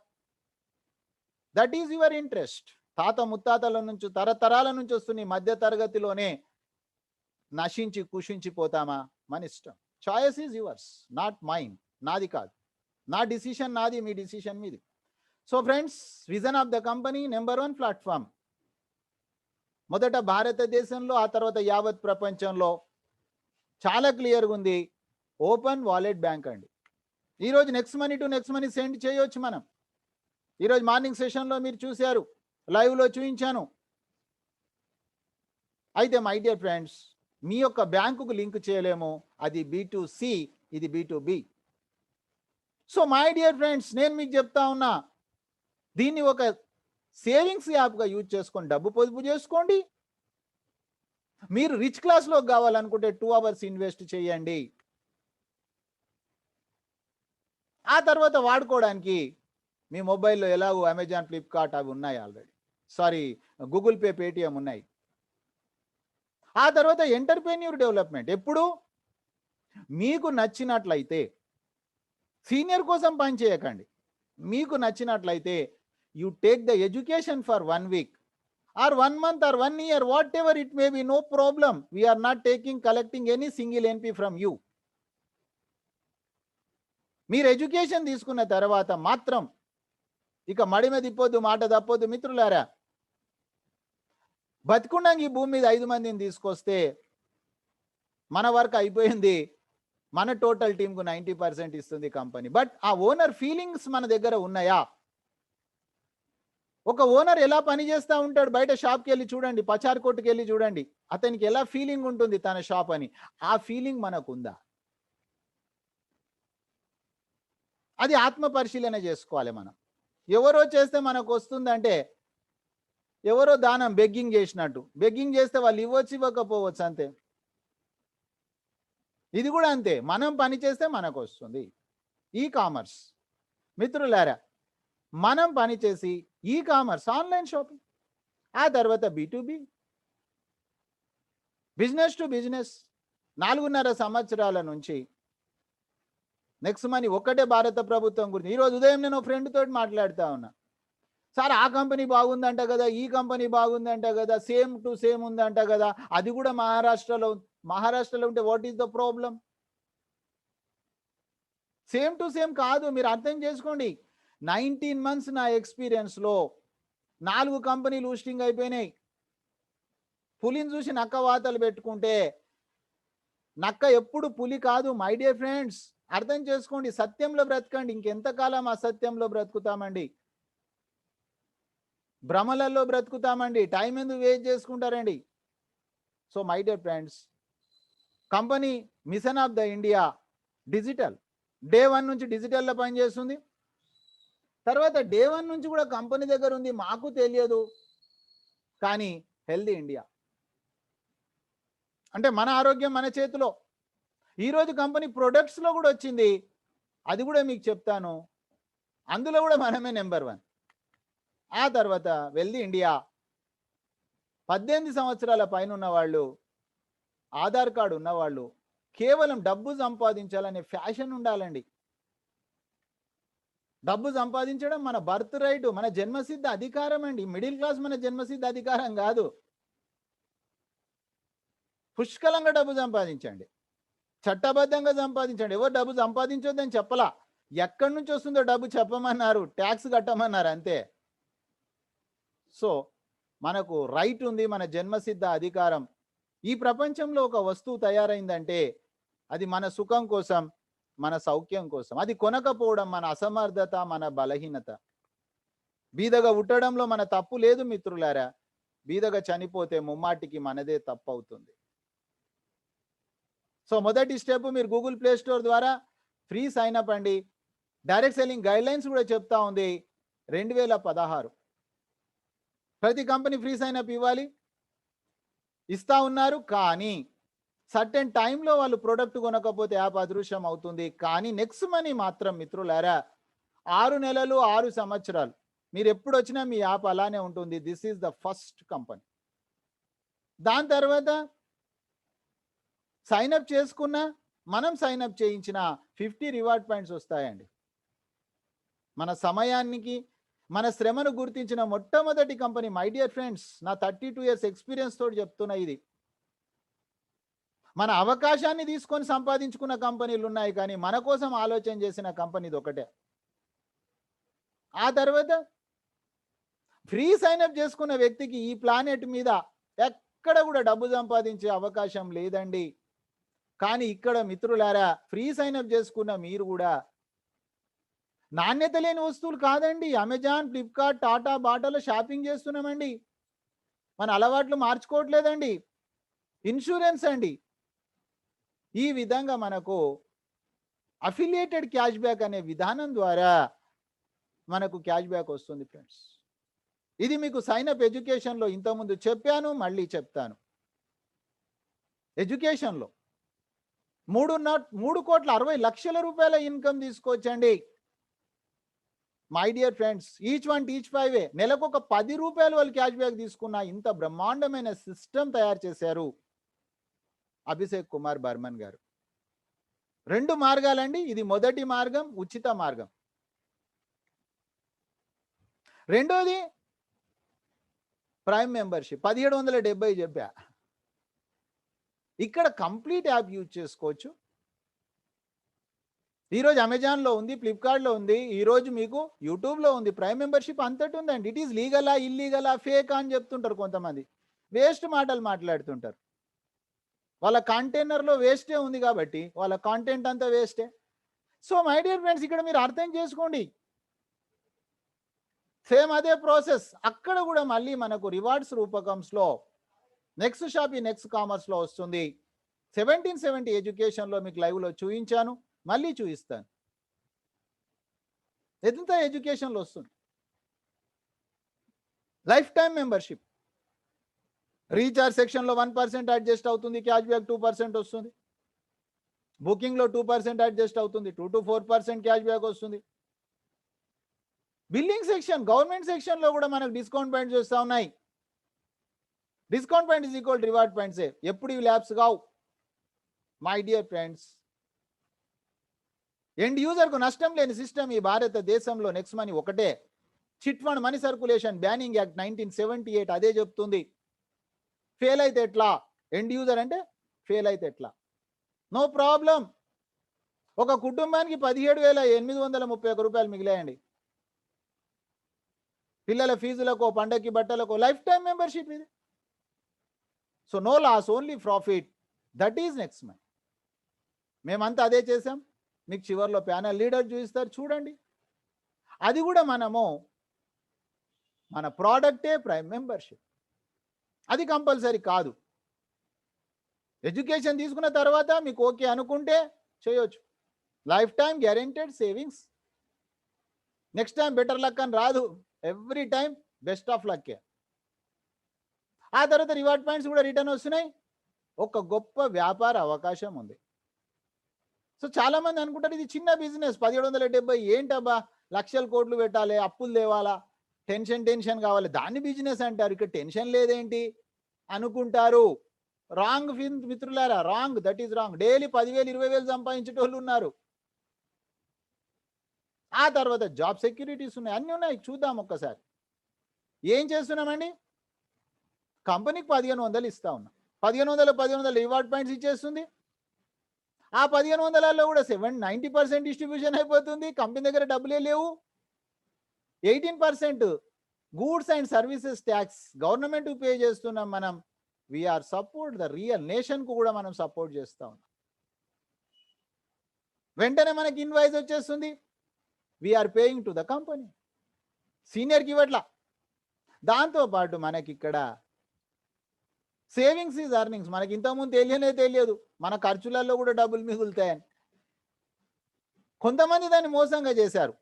దట్ ఈజ్ యువర్ ఇంట్రెస్ట్. తాత ముత్తాతల నుంచి తరతరాల నుంచి వస్తున్న మధ్య తరగతిలోనే నశించి కుషించిపోతామా? మన ఇష్టం. Choice is yours, not mine. నాది కాదు, నా డిసిషన్ నాది, మీ డిసిషన్ మీది. So friends, vision of the company number 1 platform. మొదట భారతదేశంలో, ఆ తర్వాత యావత్ ప్రపంచంలో చాలా క్లియర్గా ఉంది. ఓపెన్ వాలెట్ బ్యాంక్ అండి. ఈరోజు next money to next money send చేయొచ్చు మనం. ఈరోజు మార్నింగ్ సెషన్లో మీరు చూశారు, లైవ్లో చూపించాను. అయితే మై డియర్ ఫ్రెండ్స్, మీ యొక్క బ్యాంకుకు లింక్ చేయలేము. అది B2C, ఇది B2B. So my dear friends, నేను మీకు చెప్తా ఉన్నా, దీన్ని ఒక సేవింగ్స్ యాప్గా యూజ్ చేసుకొని డబ్బు పొదుపు చేసుకోండి. మీరు రిచ్ క్లాస్లో కావాలనుకుంటే 2 hours ఇన్వెస్ట్ చేయండి. ఆ తర్వాత వాడుకోవడానికి మీ మొబైల్లో ఎలాగో అమెజాన్, ఫ్లిప్కార్ట్ అవి ఉన్నాయి already. Sorry, Google pay, Paytm ఉన్నాయి. ఆ తర్వాత ఎంటర్ప్రెన్యూర్ డెవలప్మెంట్. ఎప్పుడు మీకు నచ్చినట్లయితే, సీనియర్ కోసం పని చేయకండి. మీకు నచ్చినట్లయితే you take the education for 1 week or 1 month or 1 year, whatever it may be, no problem. We are not collecting any single NP from you. మీరు ఎడ్యుకేషన్ తీసుకున్న తర్వాత మాత్రం ఇక మడి మీద తిప్పొద్దు, మాట తప్పొద్దు మిత్రులారా. బతికుండంగా ఈ భూమి మీద 5 మందిని తీసుకొస్తే మన వర్క్ అయిపోయింది. మన టోటల్ టీంకు 90% ఇస్తుంది కంపెనీ. బట్ ఆ ఓనర్ ఫీలింగ్స్ మన దగ్గర ఉన్నాయా? ఒక ఓనర్ ఎలా పని చేస్తూ ఉంటాడు, బయట షాప్కి వెళ్ళి చూడండి, పచార్ కొట్టుకి వెళ్ళి చూడండి, అతనికి ఎలా ఫీలింగ్ ఉంటుంది తన షాప్ అని. ఆ ఫీలింగ్ మనకుందా? అది ఆత్మ పరిశీలన చేసుకోవాలి మనం. ఎవరో చేస్తే మనకు వస్తుందంటే ఎవరో దానం బెగ్గింగ్ చేసినట్టు. బెగ్గింగ్ చేస్తే వాళ్ళు ఇవ్వచ్చు, ఇవ్వకపోవచ్చు, అంతే. ఇది కూడా అంతే, మనం పని చేస్తే మనకు వస్తుంది. ఈ కామర్స్ మిత్రులారా, మనం పని చేసి ఈ కామర్స్, ఆన్లైన్ షాపింగ్, ఆ తర్వాత B2B, బిజినెస్ టు బిజినెస్. 4.5 సంవత్సరాల నుంచి నెక్స్ట్ మనీ ఒక్కటే భారత ప్రభుత్వం గురించి. ఈరోజు ఉదయం నేను ఫ్రెండ్ తోటి మాట్లాడుతూ ఉన్నా. సార్, ఆ కంపెనీ బాగుందంట కదా, ఈ కంపెనీ బాగుందంట కదా, సేమ్ టు సేమ్ ఉందంట కదా, అది కూడా మహారాష్ట్రలో ఉంటే what is the problem? Same to same కాదు, మీరు అర్థం చేసుకోండి. 19 months నా ఎక్స్పీరియన్స్లో 4 కంపెనీలు లిస్టింగ్ అయిపోయినాయి. పులిని చూసి నక్క వాతలు పెట్టుకుంటే నక్క ఎప్పుడు పులి కాదు మై డియర్ ఫ్రెండ్స్. అర్థం చేసుకోండి, సత్యంలో బ్రతకండి. ఇంకెంతకాలం అసత్యంలో బ్రతుకుతామండి, భ్రమలలో బ్రతుకుతామండి, టైం ఎందుకు వేస్ట్ చేసుకుంటారండి. So my dear friends, company machine of the India digital day 1 నుంచి డిజిటల్లో పనిచేస్తుంది. తర్వాత డే 1 నుంచి కూడా కంపెనీ దగ్గర ఉంది, మాకు తెలియదు. కానీ హెల్దీ ఇండియా అంటే మన ఆరోగ్యం మన చేతిలో. ఈరోజు కంపెనీ ప్రొడక్ట్స్లో కూడా వచ్చింది, అది కూడా మీకు చెప్తాను. అందులో కూడా మనమే నెంబర్ 1. ఆ తర్వాత వెల్దీ ఇండియా 18 సంవత్సరాల పైన ఉన్నవాళ్ళు, ఆధార్ కార్డు ఉన్నవాళ్ళు, కేవలం డబ్బు సంపాదించాలనే ఫ్యాషన్ ఉండాలండి. డబ్బు సంపాదించడం మన బర్త్ రైట్, మన జన్మసిద్ధ అధికారం అండి. మిడిల్ క్లాస్ మన జన్మసిద్ధ అధికారం కాదు. పుష్కలంగా డబ్బు సంపాదించండి, చట్టబద్ధంగా సంపాదించండి. ఎవరు డబ్బు సంపాదించొద్దని చెప్పలా, ఎక్కడి నుంచి వస్తుందో డబ్బు చెప్పమన్నారు, ట్యాక్స్ కట్టమన్నారు, అంతే. సో మనకు రైట్ ఉంది, మన జన్మసిద్ధ అధికారం. ఈ ప్రపంచంలో ఒక వస్తువు తయారైందంటే అది మన సుఖం కోసం, మన సౌఖ్యం కోసం. అది కొనకపోవడం మన అసమర్థత, మన బలహీనత. బీదగా ఉట్టడంలో మన తప్పు లేదు మిత్రులారా. బీదగా చనిపోతే ముమ్మాటికి మనదే తప్పు అవుతుంది. సో మొదటి స్టెప్, మీరు గూగుల్ ప్లే స్టోర్ ద్వారా ఫ్రీ సైన్ అప్ అండి. డైరెక్ట్ సెల్లింగ్ గైడ్ లైన్స్ కూడా చెప్తా ఉంది 2016. ప్రతి కంపెనీ ఫ్రీ సైన్ అప్ ఇవ్వాలి, ఇస్తా ఉన్నారు. కానీ సర్టెన్ టైంలో వాళ్ళు ప్రోడక్ట్ కొనకపోతే యాప్ అదృశ్యం అవుతుంది. కానీ నెక్స్ట్ మనీ మాత్రం మిత్రులారా 6 నెలలు 6 సంవత్సరాలు మీరు ఎప్పుడు వచ్చినా మీ యాప్ అలానే ఉంటుంది. This is the first company. దాని తర్వాత సైన్అప్ చేసుకున్న, మనం సైన్అప్ చేయించిన 50 రివార్డ్ పాయింట్స్ వస్తాయండి. మన సమయానికి, మన శ్రమను గుర్తించిన మొట్టమొదటి కంపెనీ మై డియర్ ఫ్రెండ్స్. నా 32 ఇయర్స్ ఎక్స్పీరియన్స్ తోటి చెప్తున్నా ఇది. మన అవకాశాన్ని తీసుకొని సంపాదించుకున్న కంపెనీలు ఉన్నాయి, కానీ మన కోసం ఆలోచన చేసిన కంపెనీ ఇది ఒకటే. ఆ తర్వాత ఫ్రీ సైన్అప్ చేసుకున్న వ్యక్తికి ఈ ప్లానెట్ మీద ఎక్కడ కూడా డబ్బు సంపాదించే అవకాశం లేదండి. కానీ ఇక్కడ మిత్రులారా, ఫ్రీ సైన్అప్ చేసుకున్న మీరు కూడా నాణ్యత లేని వస్తువులు కాదండి, అమెజాన్, ఫ్లిప్కార్ట్, టాటా, బాటాలో షాపింగ్ చేస్తున్నామండి. మన అలవాట్లు మార్చుకోవట్లేదండి. ఇన్సూరెన్స్ అండి. ఈ విధంగా మనకు అఫిలియేటెడ్ క్యాష్ బ్యాక్ అనే విధానం ద్వారా మనకు క్యాష్ బ్యాక్ వస్తుంది ఫ్రెండ్స్. ఇది మీకు సైన్అప్ ఎడ్యుకేషన్లో ఇంతకుముందు చెప్పాను, మళ్ళీ చెప్తాను. ఎడ్యుకేషన్లో 3,60,00,000 రూపాయల ఇన్కమ్ తీసుకోవచ్చండి. మై డియర్ ఫ్రెండ్స్, ఈచ్ 5 నెలకు ఒక 10 రూపాయలు వాళ్ళు క్యాష్ బ్యాక్ తీసుకున్న ఇంత బ్రహ్మాండమైన సిస్టమ్ తయారు చేశారు అభిషేక్ కుమార్ బర్మన్ గారు. 2 మార్గాలండి. ఇది మొదటి మార్గం, ఉచిత మార్గం. రెండోది ప్రైమ్ మెంబర్షిప్ 1770 చెప్పా. ఇక్కడ కంప్లీట్ యాప్ యూజ్ చేసుకోవచ్చు. ఈరోజు అమెజాన్లో ఉంది, ఫ్లిప్కార్ట్లో ఉంది, ఈరోజు మీకు యూట్యూబ్లో ఉంది. ప్రైమ్ మెంబర్షిప్ అంతటి ఉందండి. ఇట్ ఈస్ లీగలా, ఇల్లీగలా, ఫేక్ అని చెప్తుంటారు కొంతమంది. వేస్ట్ మాటలు మాట్లాడుతుంటారు. వాళ్ళ కంటైనర్లో వేస్టే ఉంది కాబట్టి వాళ్ళ కాంటెంట్ అంతా వేస్టే. సో మై డియర్ ఫ్రెండ్స్, ఇక్కడ మీరు అర్థం చేసుకోండి, సేమ్ అదే ప్రాసెస్. అక్కడ కూడా మళ్ళీ మనకు రివార్డ్స్ రూపకంలో నెక్స్ట్ షాపీ, నెక్స్ట్ కామర్స్లో వస్తుంది. 1770 ఎడ్యుకేషన్లో మీకు లైవ్లో చూపించాను, మళ్ళీ చూపిస్తాను. ఎంత ఎడ్యుకేషన్లో వస్తుంది. లైఫ్ టైం మెంబర్షిప్ రీఛార్జ్ సెక్షన్లో 1% అడ్జస్ట్ అవుతుంది, క్యాష్ బ్యాక్ 2% వస్తుంది. బుకింగ్లో 2% అడ్జస్ట్ అవుతుంది, 2 to 4% క్యాష్ బ్యాక్ వస్తుంది. బిల్లింగ్ సెక్షన్, గవర్నమెంట్ సెక్షన్లో కూడా మనకు డిస్కౌంట్ పాయింట్స్ వస్తూ ఉన్నాయి. Discount point is equal reward పాయింట్సే. ఎప్పుడు ఇవి ల్యాబ్స్ కావు మై డియర్ ఫ్రెండ్స్. ఎండ్ యూజర్కు నష్టం లేని సిస్టమ్ ఈ భారతదేశంలో నెక్స్ట్ మనీ ఒకటే. Chit fund money circulation banning act 1978 అదే చెప్తుంది. ఫెయిల్ అయితే ఎట్లా, ఎండ్ యూజర్ అంటే ఫెయిల్ అయితే ఎట్లా, నో ప్రాబ్లం. ఒక కుటుంబానికి 17,831 రూపాయలు మిగిలాయండి. పిల్లల ఫీజులకు, పండగకి బట్టలకు లైఫ్ టైం మెంబర్షిప్ ఇది. So no loss, only profit. That is next money. మేమంతా అదే చేసాం. మీకు చివర్లో ప్యానల్ లీడర్ చూపిస్తారు, చూడండి. అది కూడా మనము మన ప్రోడక్టే ప్రైమ్ మెంబర్షిప్, అది కంపల్సరీ కాదు. ఎడ్యుకేషన్ తీసుకున్న తర్వాత మీకు ఓకే అనుకుంటే చేయొచ్చు. Life time guaranteed savings. Next time better luck అని రాదు, ఎవ్రీ టైం బెస్ట్ ఆఫ్ లక్కే. ఆ తర్వాత రివార్డ్ పాయింట్స్ కూడా రిటర్న్ వస్తున్నాయి. ఒక గొప్ప వ్యాపార అవకాశం ఉంది. సో చాలా మంది అనుకుంటారు ఇది చిన్న బిజినెస్, 1770 ఏంటబ్బా, లక్షల కోట్లు పెట్టాలి, అప్పులు తేవాలా, టెన్షన్ కావాలి, దాన్ని బిజినెస్ అంటారు, ఇక్కడ టెన్షన్ లేదేంటి అనుకుంటారు. రాంగ్ మిత్రులారా, wrong, that is wrong. Daily 10,000 20,000 సంపాదించేటోళ్ళు ఉన్నారు. ఆ తర్వాత జాబ్ సెక్యూరిటీస్ ఉన్నాయి, అన్నీ ఉన్నాయి. చూద్దాం ఒక్కసారి. ఏం చేస్తున్నామండి, కంపెనీకి 1500 ఇస్తా ఉన్నాం. 1500 రివార్డ్ పాయింట్స్ ఇచ్చేస్తుంది. ఆ 1500లో కూడా 90% డిస్ట్రిబ్యూషన్ అయిపోతుంది. కంపెనీ దగ్గర డబ్బులే లేవు. 18% goods and services tax government pay చేస్తున్నాం మనం. We are support the real nation కు కూడా మనం సపోర్ట్ చేస్తా ఉన్నాం. వెంటనే మనకి ఇన్వాయిస్ వచ్చేస్తుంది, we are paying to the company. సీనియర్కి ఇవ్వట్లా. దాంతోపాటు మనకి ఇక్కడ సేవింగ్స్ ఈజ్ అర్నింగ్స్. మనకి ఇంతకుముందు తెలియదు మన ఖర్చులలో కూడా డబ్బులు మిగులుతాయని. కొంతమంది దాన్ని మోసంగా చేశారు,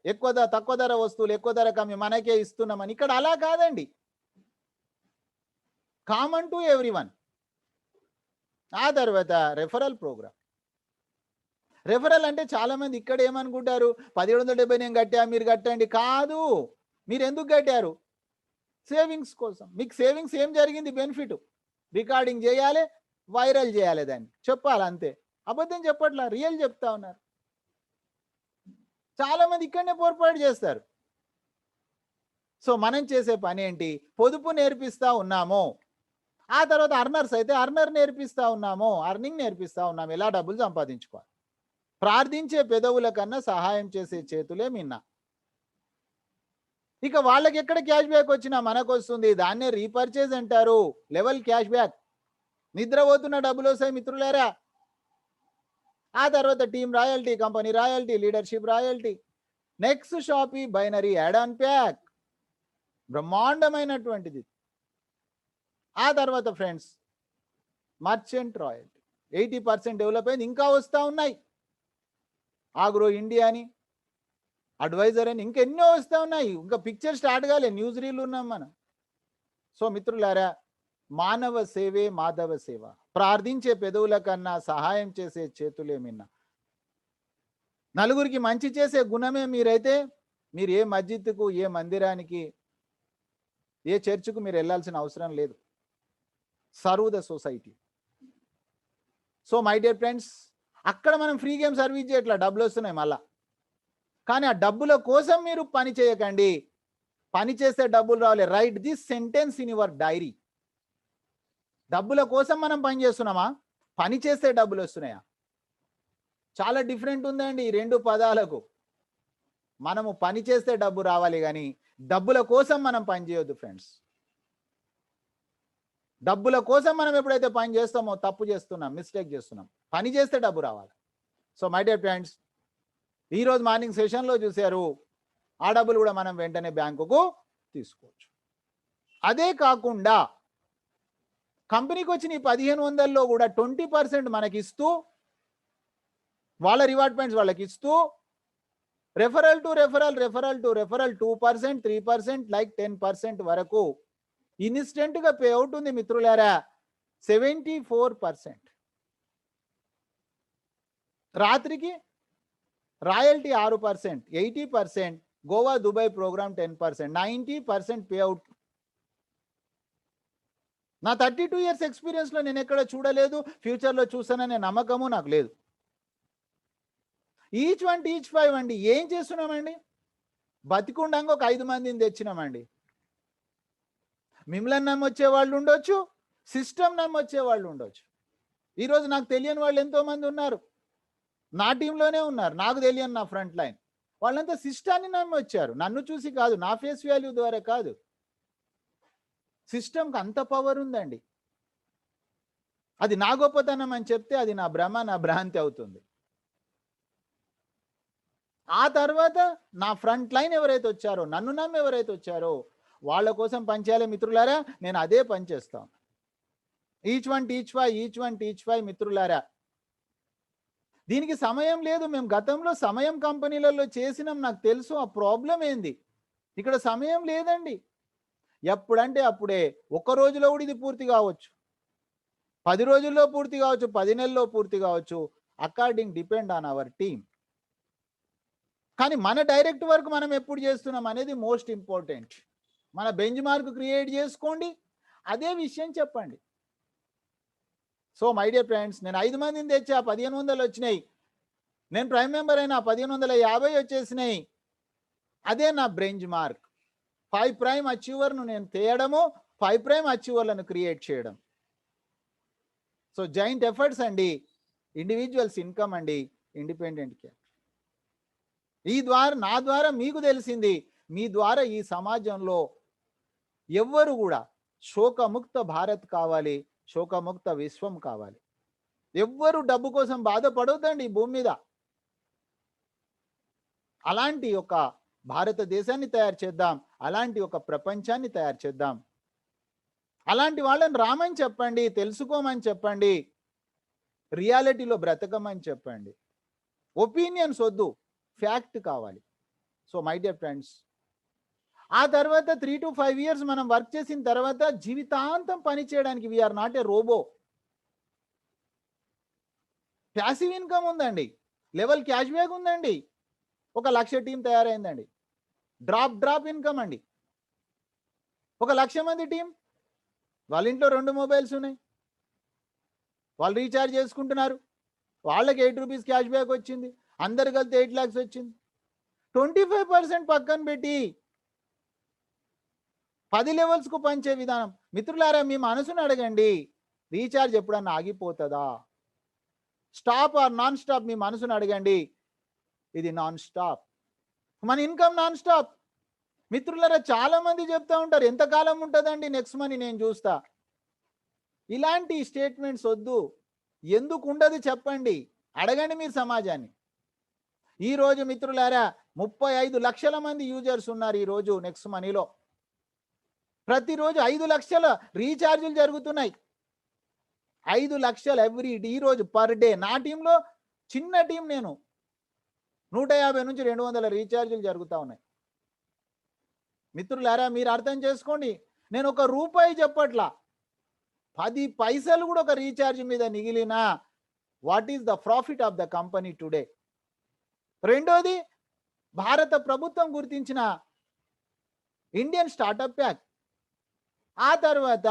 తక్కువ ధర వస్తువులు ఎక్కువ ధర కమ్మి మనకే ఇస్తున్నామని. ఇక్కడ అలా కాదండి, కామన్ టు ఎవ్రీవన్. ఆ తర్వాత రెఫరల్ ప్రోగ్రామ్. రెఫరల్ అంటే చాలా మంది ఇక్కడ ఏమనుకుంటారు, 1770 నేను కట్టా మీరు కట్టండి. కాదు, మీరు ఎందుకు కట్టారు, సేవింగ్స్ కోసం. మీకు సేవింగ్స్ ఏం జరిగింది, బెనిఫిట్ రికార్డింగ్ చేయాలి, వైరల్ చేయాలి, దాన్ని చెప్పాలి, అంతే. అబద్ధం చెప్పట్లా, రియల్ చెప్తా ఉన్నారు. చాలా మంది ఇక్కడనే పొరపాటు చేస్తారు. సో మనం చేసే పని ఏంటి, పొదుపు నేర్పిస్తా ఉన్నాము. ఆ తర్వాత అర్నర్స్ అయితే అర్నర్ నేర్పిస్తా ఉన్నాము, అర్నింగ్ నేర్పిస్తా ఉన్నాము, ఎలా డబ్బులు సంపాదించుకోవాలి. ప్రార్థించే పెదవుల కన్నా సహాయం చేసే చేతులే మిన్న. ఇక వాళ్ళకి ఎక్కడ క్యాష్ బ్యాక్ వచ్చినా మనకు వస్తుంది, దాన్నే రీపర్చేజ్ అంటారు, లెవెల్ క్యాష్ బ్యాక్. నిద్రపోతున్న డబ్బులు వస్తాయి మిత్రులారా. ఆ తర్వాత team royalty, company royalty, leadership royalty. Next షాపీ బైనరీ యాడ్ ఆన్ ప్యాక్, బ్రహ్మాండమైనటువంటిది. ఆ తర్వాత ఫ్రెండ్స్ మర్చెంట్ రాయల్టీ 80% డెవలప్ అయింది, ఇంకా వస్తూ ఉన్నాయి. ఆగ్రో ఇండియా అని, అడ్వైజర్ అని, ఇంకెన్నో వస్తూ ఉన్నాయి. ఇంకా పిక్చర్ స్టార్ట్ కాలే, న్యూస్ రీల్ ఉన్నాం మనం. సో మిత్రులారా, మానవ సేవే మాధవ సేవ. ప్రార్థించే పెదవుల కన్నా సహాయం చేసే చేతులే మిన్న. నలుగురికి మంచి చేసే గుణమే మీరైతే, మీరు ఏ మస్జిద్కు, ఏ మందిరానికి, ఏ చర్చ్కు మీరు వెళ్ళాల్సిన అవసరం లేదు. Serve the society. So my dear friends, అక్కడ మనం ఫ్రీ గేమ్ సర్వీస్ చేయట్లా, డబ్బులు వస్తున్నాయి మళ్ళా. కానీ ఆ డబ్బుల కోసం మీరు పని చేయకండి, పని చేస్తే డబ్బులు రావాలి. Right this sentence in your diary. డబ్బుల కోసం మనం పని చేస్తున్నామా, పని చేస్తే డబ్బులు వస్తున్నాయా? చాలా డిఫరెంట్ ఉందండి ఈ రెండు పదాలకు. మనము పని చేస్తే డబ్బు రావాలి, కానీ డబ్బుల కోసం మనం పని చేయొద్దు ఫ్రెండ్స్. డబ్బుల కోసం మనం ఎప్పుడైతే పని చేస్తామో తప్పు చేస్తున్నాం, మిస్టేక్ చేస్తున్నాం. పని చేస్తే డబ్బు రావాలి. సో మై డియర్ ఫ్రెండ్స్, ఈరోజు మార్నింగ్ సెషన్లో చూశారు, ఆ డబ్బులు కూడా మనం వెంటనే బ్యాంకుకు తీసుకోవచ్చు. అదే కాకుండా కంపెనీకి వచ్చిన ఈ 1500లో కూడా 20% మనకి ఇస్తూ, వాళ్ళ రివార్డ్ పాయింట్స్ వాళ్ళకి ఇస్తూ, రెఫరల్ టు రెఫరల్ 2%, 3%, లైక్ 10% వరకు ఇన్స్టెంట్ గా పే అవుట్ ఉంది మిత్రులారా. 74%. రాత్రికి royalty 6%, 80%, Goa Dubai program 10%, 90% pay out. నా 32 years ఎక్స్పీరియన్స్లో నేను ఎక్కడ చూడలేదు, ఫ్యూచర్లో చూసాననే నమ్మకము నాకు లేదు. ఈచ్ 5 అండి. ఏం చేస్తున్నామండి, బతికుండంగా ఒక 5 మందిని తెచ్చినామండి. మిమ్మల్ని నమ్మొచ్చే వాళ్ళు ఉండొచ్చు, సిస్టమ్ నమ్మొచ్చే వాళ్ళు ఉండొచ్చు. ఈరోజు నాకు తెలియని వాళ్ళు ఎంతోమంది ఉన్నారు, నా టీంలోనే ఉన్నారు, నాకు తెలియని నా ఫ్రంట్ లైన్. వాళ్ళంతా సిస్టాన్ని నమ్మి వచ్చారు, నన్ను చూసి కాదు, నా ఫేస్ వాల్యూ ద్వారా కాదు. సిస్టమ్కి అంత పవర్ ఉందండి. అది నా గొప్పతనం అని చెప్తే అది నా భ్రమ, నా భ్రాంతి అవుతుంది. ఆ తర్వాత నా ఫ్రంట్ లైన్ ఎవరైతే వచ్చారో, నన్ను నమ్మి ఎవరైతే వచ్చారో వాళ్ళ కోసం పనిచేయాలి మిత్రులారా. నేను అదే పని చేస్తాను. ఈచ్ వన్ టీచ్ ఫైవ్ మిత్రులారా. దీనికి సమయం లేదు. మేము గతంలో సమయం కంపెనీలలో చేసినాం, నాకు తెలుసు ఆ ప్రాబ్లం ఏంది. ఇక్కడ సమయం లేదండి. ఎప్పుడంటే అప్పుడే, ఒక్క రోజులో కూడా ఇది పూర్తి కావచ్చు, 10 రోజుల్లో పూర్తి కావచ్చు, 10 నెలల్లో పూర్తి కావచ్చు. According depend on our team. కానీ మన డైరెక్ట్ వర్క్ మనం ఎప్పుడు చేస్తున్నాం అనేది మోస్ట్ ఇంపార్టెంట్. మన బెంచ్ మార్క్ క్రియేట్ చేసుకోండి, అదే విషయం చెప్పండి. సో మై డియర్ ఫ్రెండ్స్, నేను 5 మందిని తెచ్చా, 1500 వచ్చినాయి. నేను ప్రైమ్ మెంబర్ అయినా 1550 వచ్చేసినాయి. అదే నా బెంచ్ మార్క్. 5 ప్రైమ్ అచీవర్ను నేను తేయడము, 5 ప్రైమ్ అచీవర్లను క్రియేట్ చేయడం. సో జాయింట్ ఎఫర్ట్స్ అండి, ఇండివిజువల్స్ ఇన్కమ్ అండి, ఇండిపెండెంట్ క్యాపిటల్. నా ద్వారా మీకు తెలిసింది, మీ ద్వారా ఈ సమాజంలో ఎవ్వరు కూడా శోకముక్త భారత్ కావాలి, శోకముక్త విశ్వం కావాలి. ఎవ్వరు డబ్బు కోసం బాధపడొద్దండి ఈ భూమి మీద. అలాంటి ఒక భారతదేశాన్ని తయారు చేద్దాం, అలాంటి ఒక ప్రపంచాన్ని తయారు చేద్దాం. అలాంటి వాళ్ళని రామని చెప్పండి, తెలుసుకోమని చెప్పండి, రియాలిటీలో బ్రతకమని చెప్పండి. ఒపీనియన్స్ వద్దు, ఫ్యాక్ట్ కావాలి. సో మై డియర్ ఫ్రెండ్స్, ఆ తర్వాత 3 to 5 years మనం వర్క్ చేసిన తర్వాత జీవితాంతం పని చేయడానికి we are not a robot. Passive income ఉందండి, లెవెల్ క్యాష్ బ్యాక్ ఉందండి, 1,00,000 టీం తయారైందండి. డ్రాప్ ఇన్కమ్ అండి. 1,00,000 మంది టీం, వాళ్ళ ఇంట్లో 2 మొబైల్స్ ఉన్నాయి, వాళ్ళు రీఛార్జ్ చేసుకుంటున్నారు, వాళ్ళకి 8 రూపీస్ క్యాష్ బ్యాక్ వచ్చింది, అందరు కలిసి 8 lakhs వచ్చింది. 25% పక్కన పెట్టి 10 లెవెల్స్కు పంచే విధానం. మిత్రులారా, మీ మనసును అడగండి, రీఛార్జ్ ఎప్పుడన్నా ఆగిపోతుందా? Stop or non stop? మీ మనసును అడగండి, ఇది నాన్ స్టాప్. మన ఇన్కమ్ నాన్ స్టాప్. మిత్రులారా, చాలా మంది చెప్తా ఉంటారు, ఎంతకాలం ఉంటుందండి నెక్స్ట్ మనీ నేను చూస్తా. ఇలాంటి స్టేట్మెంట్స్ వద్దు. ఎందుకు ఉండదు చెప్పండి, అడగండి మీరు సమాజాన్ని. ఈరోజు మిత్రులారా 35 లక్షల మంది యూజర్స్ ఉన్నారు ఈరోజు నెక్స్ట్ మనీలో. ప్రతిరోజు 5 లక్షల రీఛార్జీలు జరుగుతున్నాయి. 5 లక్షలు ఎవ్రీ ఈరోజు పర్ డే. నా టీంలో చిన్న టీం, నేను 150 నుంచి 200 రీఛార్జీలు జరుగుతూ ఉన్నాయి. మిత్రులారా, మీరు అర్థం చేసుకోండి, నేను ఒక రూపాయి చెప్పట్లా, 10 పైసలు కూడా ఒక రీఛార్జ్ మీద మిగిలినా what is the profit of the company today. రెండోది, భారత ప్రభుత్వం గుర్తించిన ఇండియన్ స్టార్టప్ ప్యాక్. ఆ తర్వాత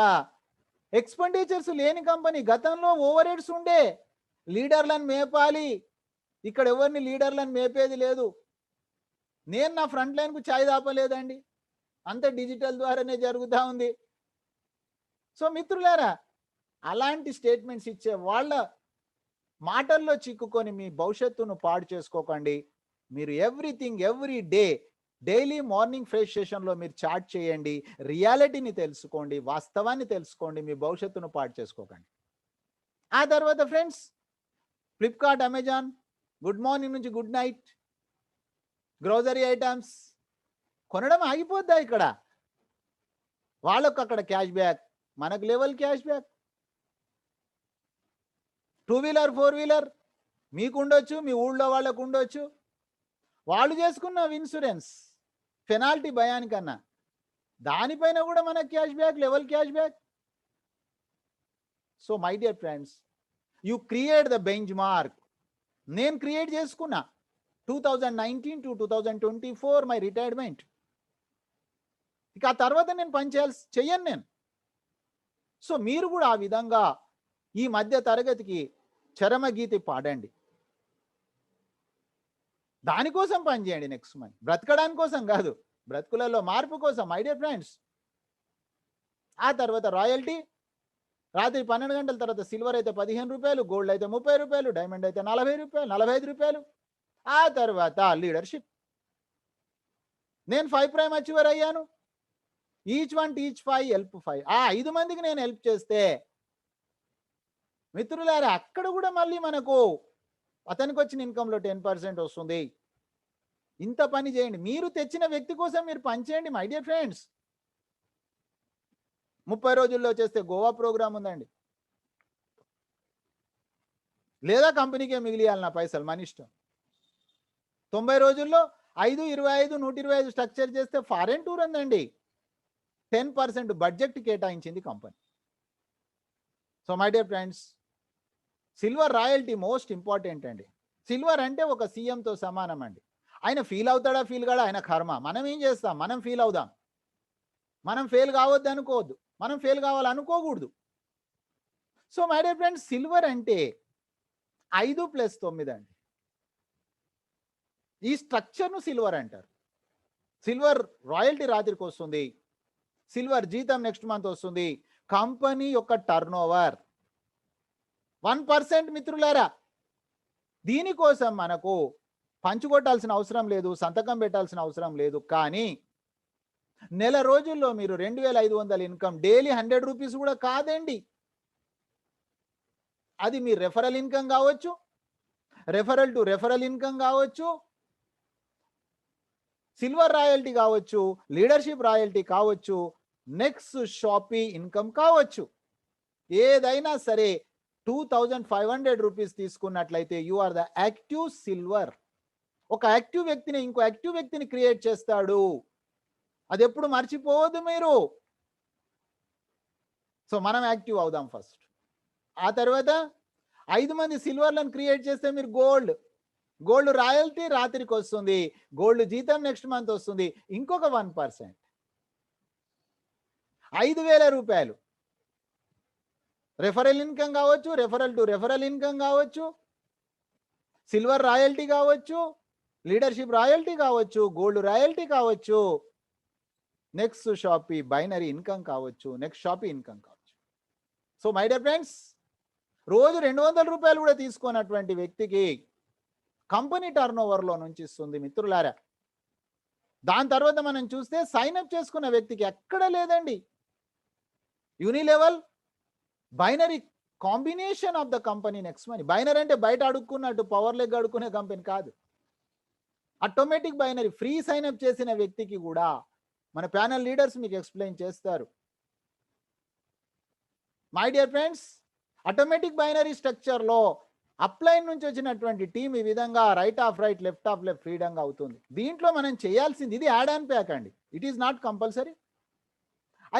ఎక్స్పెండిచర్స్ లేని కంపెనీ. గతంలో ఓవర్ హెడ్స్ ఉండే, లీడర్లను మేపాలి, ఇక్కడ ఎవరిని లీడర్లను మేపేది లేదు. నేను నా ఫ్రంట్ లైన్కు ఛాయ్ దాపలేదండి, అంత డిజిటల్ ద్వారానే జరుగుతూ ఉంది. సో మిత్రులారా, అలాంటి స్టేట్మెంట్స్ ఇచ్చే వాళ్ళ మాటల్లో చిక్కుకొని మీ భవిష్యత్తును పాడు చేసుకోకండి. మీరు everything every day daily morning fresh సెషన్లో మీరు చాట్ చేయండి, రియాలిటీని తెలుసుకోండి, వాస్తవాన్ని తెలుసుకోండి, మీ భవిష్యత్తును పాడు చేసుకోకండి. ఆ తర్వాత friends, Flipkart, Amazon, good morning నుంచి గుడ్ నైట్ గ్రోసరీ ఐటమ్స్ కొనడం ఆగిపోద్దా? ఇక్కడ వాళ్ళకు అక్కడ క్యాష్ బ్యాక్, మనకు level cash back. 2 wheeler 4 wheeler మీకు ఉండొచ్చు, మీ ఊళ్ళో వాళ్ళకు ఉండొచ్చు, వాళ్ళు చేసుకున్న ఇన్సూరెన్స్ పెనాల్టీ భయానికన్నా దానిపైన కూడా మనకు cash back, level cash back. So my dear friends, you create the bench mark. నేను క్రియేట్ చేసుకున్నా 2019 to 2024 మై రిటైర్మెంట్. ఇక ఆ తర్వాత నేను చెయ్యను నేను. సో మీరు కూడా ఆ విధంగా ఈ మధ్య తరగతికి చరమగీతి పాడండి, దానికోసం పనిచేయండి నెక్స్ట్ మనీ. బ్రతకడానికి కోసం కాదు, బ్రతుకులలో మార్పు కోసం మై డియర్ ఫ్రెండ్స్. ఆ తర్వాత రాయల్టీ, రాత్రి 12 గంటల తర్వాత సిల్వర్ అయితే 15 రూపాయలు, గోల్డ్ అయితే 30 రూపాయలు, డైమండ్ అయితే 40 రూపాయలు, 45 రూపాయలు. ఆ తర్వాత లీడర్షిప్. నేను 5 ప్రైమ్ అచీవర్ అయ్యాను. Each one teach 5 help 5. ఆ 5 మందికి నేను హెల్ప్ చేస్తే మిత్రులారా, అక్కడ కూడా మళ్ళీ మనకు అతనికి వచ్చిన ఇన్కంలో 10% వస్తుంది. ఇంత పని చేయండి. మీరు తెచ్చిన వ్యక్తి కోసం మీరు పని చేయండి మై డియర్ ఫ్రెండ్స్. 30 రోజుల్లో చేస్తే గోవా ప్రోగ్రామ్ ఉందండి. లేదా కంపెనీకే మిగిలియాలి నా పైసలు, మన ఇష్టం. 90 రోజుల్లో 5, 25, 125 స్ట్రక్చర్ చేస్తే ఫారెన్ టూర్ ఉందండి. 10% బడ్జెట్ కేటాయించింది company. So my dear friends, silver royalty most important అండి. సిల్వర్ అంటే ఒక సీఎంతో సమానం అండి. ఆయన ఫీల్ అవుతాడా ఫీల్ కాడా ఆయన కర్మ. మనం ఏం చేస్తాం, మనం ఫీల్ అవుదాం. మనం ఫెయిల్ కావద్దు అనుకోవద్దు, మనం ఫెయిల్ కావాలనుకోకూడదు. So my dear friends, silver అంటే 5+9 అండి. ఈ స్ట్రక్చర్ను సిల్వర్ అంటారు. సిల్వర్ రాయల్టీ రాత్రికి వస్తుంది, సిల్వర్ జీతం నెక్స్ట్ మంత్ వస్తుంది. కంపెనీ యొక్క టర్న్ ఓవర్ 1% మిత్రులారా. దీనికోసం మనకు పంచుకొట్టాల్సిన అవసరం లేదు, సంతకం పెట్టాల్సిన అవసరం లేదు. కానీ నెల రోజుల్లో మీరు 2500 ఇన్కమ్, డైలీ 100 రూపీస్ కూడా కాదండి. అది మీ రెఫరల్ ఇన్కమ్ కావచ్చు, రెఫరల్ టు రెఫరల్ ఇన్కమ్ కావచ్చు, సిల్వర్ రాయల్టీ కావచ్చు, లీడర్షిప్ రాయల్టీ కావచ్చు, నెక్స్ట్ షాపీ ఇన్కమ్ కావచ్చు. ఏదైనా సరే 2500 రూపీస్ తీసుకున్నట్లయితే you are the active silver. ఒక యాక్టివ్ వ్యక్తిని ఇంకో యాక్టివ్ వ్యక్తిని క్రియేట్ చేస్తాడు. అది ఎప్పుడు మర్చిపోవద్దు మీరు. సో మనం యాక్టివ్ అవుదాం ఫస్ట్. ఆ తర్వాత 5 మంది సిల్వర్లను క్రియేట్ చేస్తే మీరు గోల్డ్ రాయల్టీ రాత్రికి వస్తుంది, గోల్డ్ జీతం నెక్స్ట్ మంత్ వస్తుంది, ఇంకొక 1%, 5,000 రూపాయలు రెఫరల్ ఇన్కమ్ కావచ్చు, రెఫరల్ టు రెఫరల్ ఇన్కమ్ కావచ్చు, సిల్వర్ రాయల్టీ కావచ్చు, లీడర్షిప్ రాయల్టీ కావచ్చు, గోల్డ్ రాయల్టీ కావచ్చు, నెక్స్ట్ షాపీ బైనరీ ఇన్కమ్ కావచ్చు, నెక్స్ట్ షాపీ ఇన్కమ్ కావచ్చు. సో మై డియర్ ఫ్రెండ్స్, రోజు 200 రూపాయలు కూడా తీసుకున్నటువంటి వ్యక్తికి కంపెనీ టర్న్ ఓవర్లో నుంచి ఇస్తుంది మిత్రులారా. దాని తర్వాత మనం చూస్తే సైన్అప్ చేసుకున్న వ్యక్తికి ఎక్కడ లేదండి. Unilevel binary combination of the company next money. Binary అంటే బయట అడుక్కున్నట్టు పవర్ లెగ్ అడుక్కునే కంపెనీ కాదు, ఆటోమేటిక్ బైనరీ. ఫ్రీ సైన్అప్ చేసిన వ్యక్తికి కూడా మన ప్యానల్ లీడర్స్ మీకు ఎక్స్ప్లెయిన్ చేస్తారు. My dear friends, automatic binary స్ట్రక్చర్లో అప్లైన్ నుంచి వచ్చినటువంటి టీం ఈ విధంగా right of right, left of left ఫ్రీడంగా అవుతుంది. దీంట్లో మనం చేయాల్సింది, ఇది యాడ్ ఆన్ ప్యాక్ అండి, ఇట్ ఈస్ నాట్ కంపల్సరీ.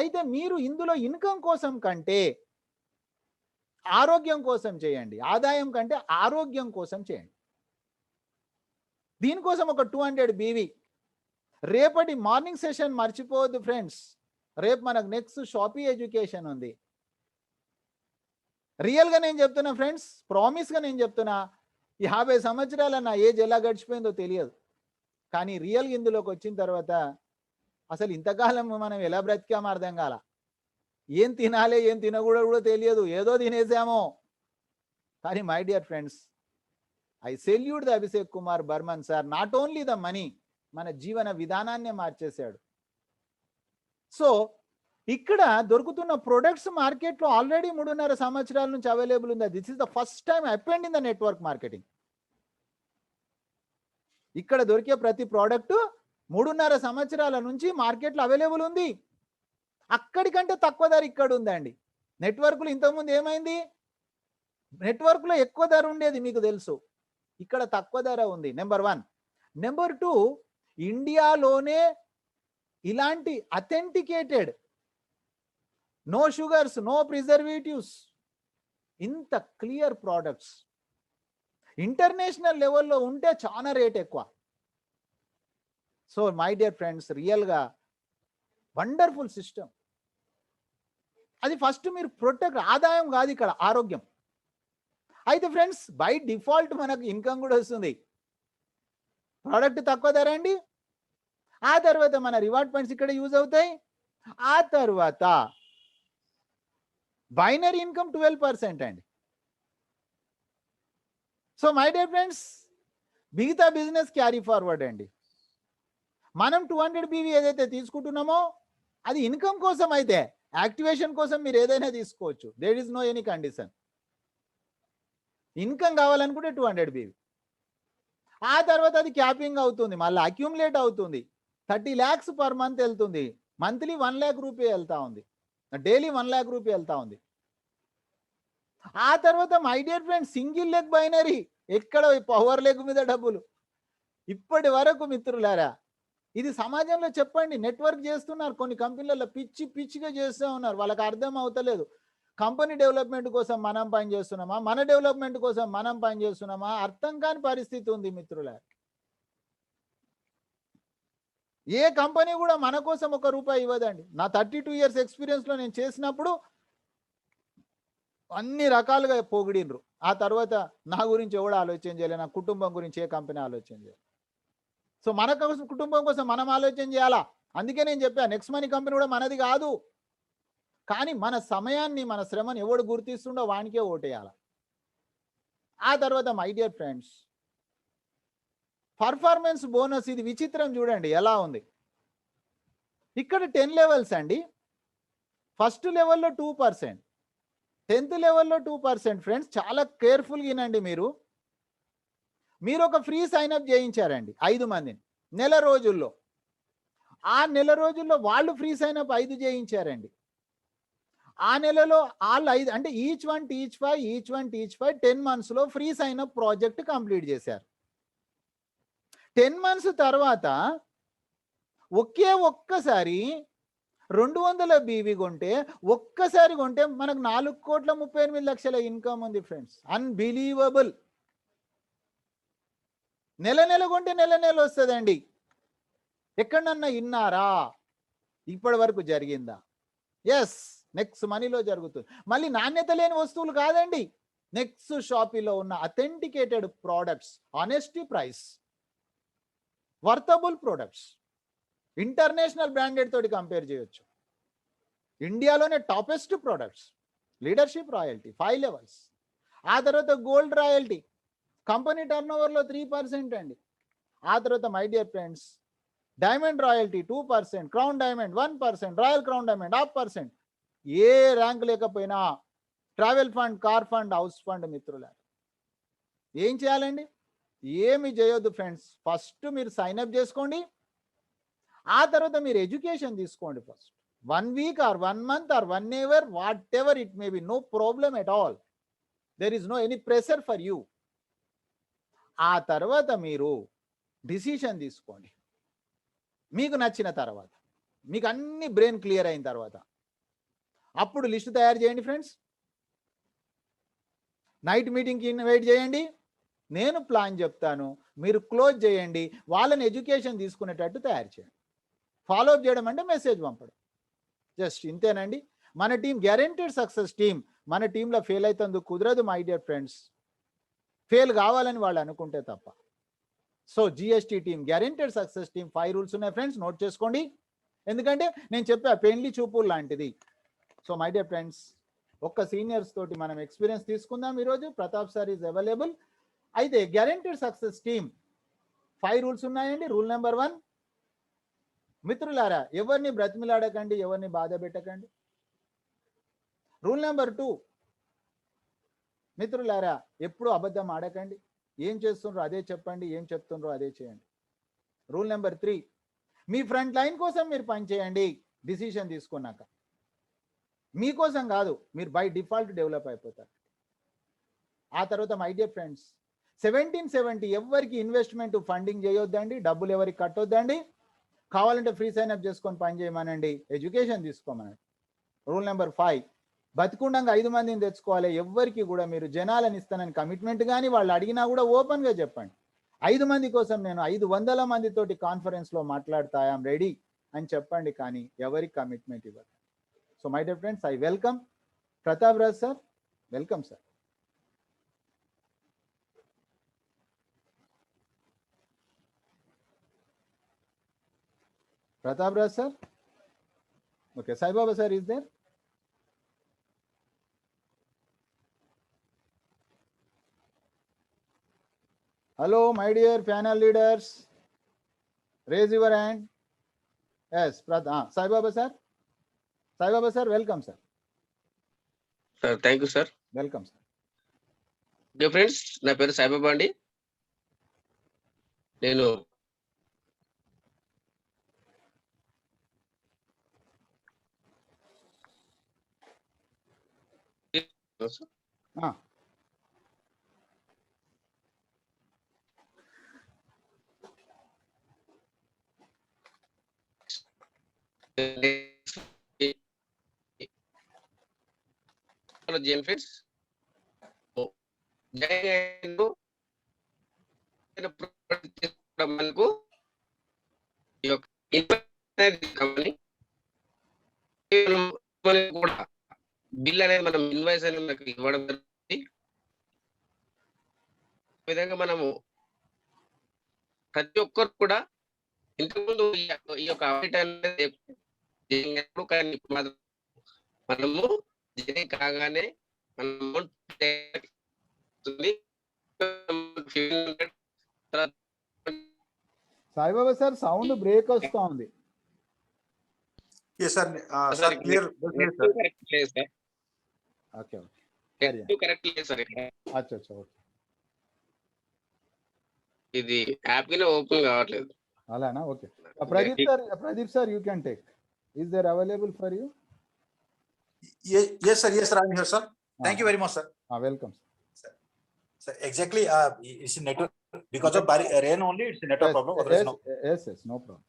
అయితే మీరు ఇందులో ఇన్కమ్ కోసం కంటే ఆరోగ్యం కోసం చేయండి, ఆదాయం కంటే ఆరోగ్యం కోసం చేయండి. దీనికోసం ఒక 200 BV. రేపటి మార్నింగ్ సెషన్ మర్చిపోవద్దు ఫ్రెండ్స్. రేపు మనకు నెక్స్ట్ షాపీ ఎడ్యుకేషన్ ఉంది. రియల్గా నేను చెప్తున్నా ఫ్రెండ్స్, ప్రామిస్గా నేను చెప్తున్నా. ఈ 50 సంవత్సరాల నా ఏజ్ ఎలా గడిచిపోయిందో తెలియదు, కానీ రియల్గా ఇందులోకి వచ్చిన తర్వాత అసలు ఇంతకాలం మనం ఎలా బ్రతికామో అర్థం కాల. ఏం తినాలి ఏం తినకూడదు కూడా తెలియదు, ఏదో తినేసామో. కానీ my dear friends, I salute the Abhishek Kumar Burman sir. Not only the money, మన జీవన విధానాన్ని మార్చేశాడు. సో ఇక్కడ దొరుకుతున్న ప్రొడక్ట్స్ మార్కెట్లో ఆల్రెడీ 3.5 సంవత్సరాల నుంచి అవైలబుల్ ఉంది. This is the first time happened in the network marketing. ఇక్కడ దొరికే ప్రతి ప్రోడక్ట్ 3.5 సంవత్సరాల నుంచి మార్కెట్లో అవైలబుల్ ఉంది. అక్కడికంటే తక్కువ ధర ఇక్కడ ఉందండి. నెట్వర్క్లో ఇంతకుముందు ఏమైంది, నెట్వర్క్లో ఎక్కువ ధర ఉండేది మీకు తెలుసు, ఇక్కడ తక్కువ ధర ఉంది. నెంబర్ 1. నెంబర్ 2, ఇండియాలోనే ఇలాంటి authenticated, no sugars, no preservatives, ఇంత క్లియర్ ప్రోడక్ట్స్ ఇంటర్నేషనల్ లెవెల్లో ఉంటే చాలా రేట్ ఎక్కువ. సో మై డియర్ ఫ్రెండ్స్, రియల్గా వండర్ఫుల్ సిస్టమ్. అది ఫస్ట్ మీరు ప్రొటెక్ట్, ఆదాయం కాదు ఇక్కడ ఆరోగ్యం. అయితే ఫ్రెండ్స్, బై డిఫాల్ట్ మనకు ఇన్కమ్ కూడా వస్తుంది. ప్రోడక్ట్ తక్కువ ధర అండి, ఆ తర్వాత మన రివార్డ్ పాయింట్స్ ఇక్కడ యూజ్ అవుతాయి, ఆ తర్వాత బైనరీ ఇన్కమ్ 12% అండి. సో మై డియర్ ఫ్రెండ్స్, మిగతా బిజినెస్ క్యారీ ఫార్వర్డ్ అండి. మనం 200 BV ఏదైతే తీసుకుంటున్నామో అది ఇన్కమ్ కోసం, అయితే యాక్టివేషన్ కోసం మీరు ఏదైనా తీసుకోవచ్చు. There is no any condition. Income కావాలనుకుంటే 200 BV. ఆ తర్వాత అది క్యాపింగ్ అవుతుంది, మళ్ళీ అక్యూములేట్ అవుతుంది, 30 lakhs పర్ మంత్ వెళ్తుంది, మంత్లీ 1 lakh రూపీ వెళ్తా ఉంది, డైలీ 1 lakh రూపీ వెళ్తా ఉంది. ఆ తర్వాత my dear friend single leg binary, ఎక్కడ పవర్ లెగ్ మీద డబ్బులు. ఇప్పటి వరకు మిత్రులారా ఇది సమాజంలో చెప్పండి, నెట్వర్క్ చేస్తున్నారు కొన్ని కంపెనీలలో, పిచ్చి పిచ్చిగా చేస్తూ ఉన్నారు, వాళ్ళకి అర్థం అవుతలేదు. కంపెనీ డెవలప్మెంట్ కోసం మనం పని చేస్తున్నామా, మన డెవలప్మెంట్ కోసం మనం పని చేస్తున్నామా, అర్థం కాని పరిస్థితి ఉంది మిత్రులారా. ఏ కంపెనీ కూడా మన కోసం ₹1 ఇవ్వదండి. నా 32 years ఎక్స్పీరియన్స్లో నేను చేసినప్పుడు అన్ని రకాలుగా పొగిడినరు. ఆ తర్వాత నా గురించి ఎవడు ఆలోచన చేయలే, నా కుటుంబం గురించి ఏ కంపెనీ ఆలోచన చేయలేదు. సో మన కోసం, కుటుంబం కోసం మనం ఆలోచన చేయాలా. అందుకే నేను చెప్పా, నెక్స్ట్ మనీ కంపెనీ కూడా మనది కాదు, కానీ మన సమయాన్ని, మన శ్రమని ఎవడు గుర్తిస్తుండో వానికే ఓటేయాల. ఆ తర్వాత my dear friends performance bonus, ఇది విచిత్రం చూడండి ఎలా ఉంది. ఇక్కడ 10 levels అండి. ఫస్ట్ లెవెల్లో 2%, 10th లెవెల్లో 2%. ఫ్రెండ్స్ చాలా కేర్ఫుల్గా వినండి. మీరు ఒక ఫ్రీ సైన్అప్ చేయించారండి 5 మందిని నెల రోజుల్లో. ఆ నెల రోజుల్లో వాళ్ళు ఫ్రీ సైన్అప్ 5 చేయించారండి. ఆ నెలలో వాళ్ళు 5 అంటే ఈచ్ వన్ టీచ్ 5 10 monthsలో ఫ్రీ సైన్అప్ ప్రాజెక్ట్ కంప్లీట్ చేశారు. 10 months తర్వాత ఒక్కసారి 200 BV కొంటే, ఒక్కసారి కొంటే మనకు 4,38,00,000 ఇన్కమ్ ఉంది ఫ్రెండ్స్. అన్బిలీవబుల్. నెల కొంటే నెల వస్తుందండి. ఎక్కడన్నా ఇన్నారా? ఇప్పటి వరకు జరిగిందా? ఎస్, నెక్స్ట్ మనీలో జరుగుతుంది. మళ్ళీ నాణ్యత లేని వస్తువులు కాదండి, నెక్స్ట్ షాపీలో ఉన్న authenticated products, honesty price, worthable products, international branded తోటి కంపేర్ చేయొచ్చు. ఇండియాలోనే toppest products, leadership royalty 5 levels. ఆ తర్వాత గోల్డ్ రాయల్టీ కంపెనీ టర్నోవర్లో 3% అండి. ఆ తర్వాత my dear friends diamond royalty 2%, crown diamond 1%, royal crown diamond 0.5%. ఏ ర్యాంక్ లేకపోయినా travel fund, car fund, house fund. మిత్రులారా ఏం చేయాలండి? ఏమి చేయొద్దు ఫ్రెండ్స్. ఫస్ట్ మీరు సైన్అప్ చేసుకోండి. ఆ తర్వాత మీరు ఎడ్యుకేషన్ తీసుకోండి. First 1 week or 1 month or 1 year, whatever it may be, no problem at all. There is no any pressure for you. ఆ తర్వాత మీరు డిసిషన్ తీసుకోండి. మీకు నచ్చిన తర్వాత, మీకు అన్ని బ్రెయిన్ క్లియర్ అయిన తర్వాత అప్పుడు లిస్ట్ తయారు చేయండి ఫ్రెండ్స్. నైట్ మీటింగ్కి ఇన్వైట్ చేయండి, నేను ప్లాన్ చెప్తాను, మీరు క్లోజ్ చేయండి. వాళ్ళని ఎడ్యుకేషన్ తీసుకునేటట్టు తయారు చేయండి. ఫాలో అప్ చేయడం అంటే మెసేజ్ పంపడం, జస్ట్ ఇంతేనండి. మన టీం గ్యారెంటెడ్ సక్సెస్ టీం. మన టీంలో ఫెయిల్ అవుతుంది కుదరదు మై డియర్ ఫ్రెండ్స్, ఫెయిల్ కావాలని వాళ్ళు అనుకుంటే తప్ప. So GST team, guaranteed success team. 5 rules ఉన్నాయి ఫ్రెండ్స్, నోట్ చేసుకోండి. ఎందుకంటే నేను చెప్పా, పెళ్లి చూపులు లాంటిది. సో మై డియర్ ఫ్రెండ్స్ ఒక్క సీనియర్స్ తోటి మనం ఎక్స్పీరియన్స్ తీసుకుందాం ఈరోజు. Pratap sir is available. అయితే గ్యారెంటెడ్ సక్సెస్ టీం 5 rules ఉన్నాయండి. రూల్ నెంబర్ 1, మిత్రులారా ఎవరిని బ్రతిమిలాడకండి, ఎవరిని బాధ పెట్టకండి. రూల్ నెంబర్ 2, మిత్రులారా ఎప్పుడు అబద్ధం ఆడకండి. ఏం చేస్తుండ్రో అదే చెప్పండి, ఏం చెప్తుండ్రో అదే చేయండి. రూల్ నెంబర్ 3, మీ ఫ్రంట్ లైన్ కోసం మీరు పనిచేయండి. డిసిషన్ తీసుకున్నాక మీకోసం కాదు, మీరు బై డిఫాల్ట్ డెవలప్ అయిపోతారు. ఆ తర్వాత మై డియర్ ఫ్రెండ్స్ 1770 ఎవరికి ఇన్వెస్ట్మెంట్ ఫండింగ్ చేయొద్దండి, డబ్బులు ఎవరికి కట్టొద్దండి. కావాలంటే ఫ్రీ సైన్అప్ చేసుకొని పని చేయమనండి, ఎడ్యుకేషన్ తీసుకోమనండి. రూల్ నెంబర్ 5, బతికుండంగా 5 మందిని తెచ్చుకోవాలి. ఎవరికి కూడా మీరు జనాలను ఇస్తానని కమిట్మెంట్ కానీ వాళ్ళు అడిగినా కూడా ఓపెన్గా చెప్పండి. 5 మంది కోసం నేను 500 మందితోటి కాన్ఫరెన్స్లో మాట్లాడతా, ఐఎమ్ రెడీ అని చెప్పండి, కానీ ఎవరికి కమిట్మెంట్ ఇవ్వదు. So my dear friends, I welcome Pratap Raj sir. Welcome sir. Pratap Raj sir. Okay, Sai Baba sir is there. Hello, my dear panel leaders. Raise your hand. Yes, Sai Baba sir. Sai Baba sir, welcome sir. Sir, thank you sir. Welcome sir. Dear friends, నా పేరు సాయిబాబా అండి. నేను ఆ, జెన్ఫిట్స్ మనకు ఈ యొక్క company కూడా bill అనేది మనం ఇన్వాయిస్ అనేది మనకు ఇవ్వడం జరుగుతుంది. ఈ విధంగా మనము ప్రతి ఒక్కరు కూడా ఇంతకుముందు ఈ యొక్క అప్డేట్ అనేది జరిగినప్పుడు కానీ ఇప్పుడు మాత్రం మనము జర్నీ కాగానే మనం amount pay అవుతుంది. తర్వాత సాయిబాబా సార్ సౌండ్ బ్రేక్ వస్తా ఉంది. Yes, sir. Sir, clear. Net correct లేదు sir. Okay okay net correct లేదు సార్ ఇక్కడ. అచ్చా అచ్చా ఓకే ఇది యాప్ కింద ఓపెన్ కావట్లేదు. అలానా okay. Pradeep sir you can take. Is there available for you? Yes, sir. Yes, sir. I'm here, sir. Thank you very much, sir. Welcome. Sir, exactly. It's a network because of rain only. It's a network problem. Otherwise, no. Yes, no problem.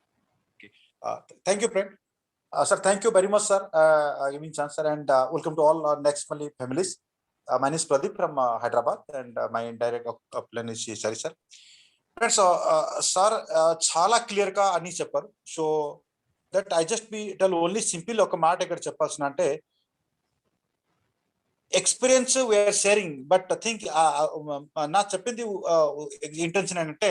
Thank you, friend. Sir, thank you very much, sir. Giving chance, sir, and welcome to all our next family families. My name is Pradeep from Hyderabad, and my indirect upline is Shari, sir. Friends, sir, చాలా clear గా అని చెప్పారు. So that I just be tell only simple ఒక మాట ఇక్కడ చెప్పాల్సిన అంటే experience we are sharing. But think నా చెప్పింది ఇంటెన్షన్ ఏంటంటే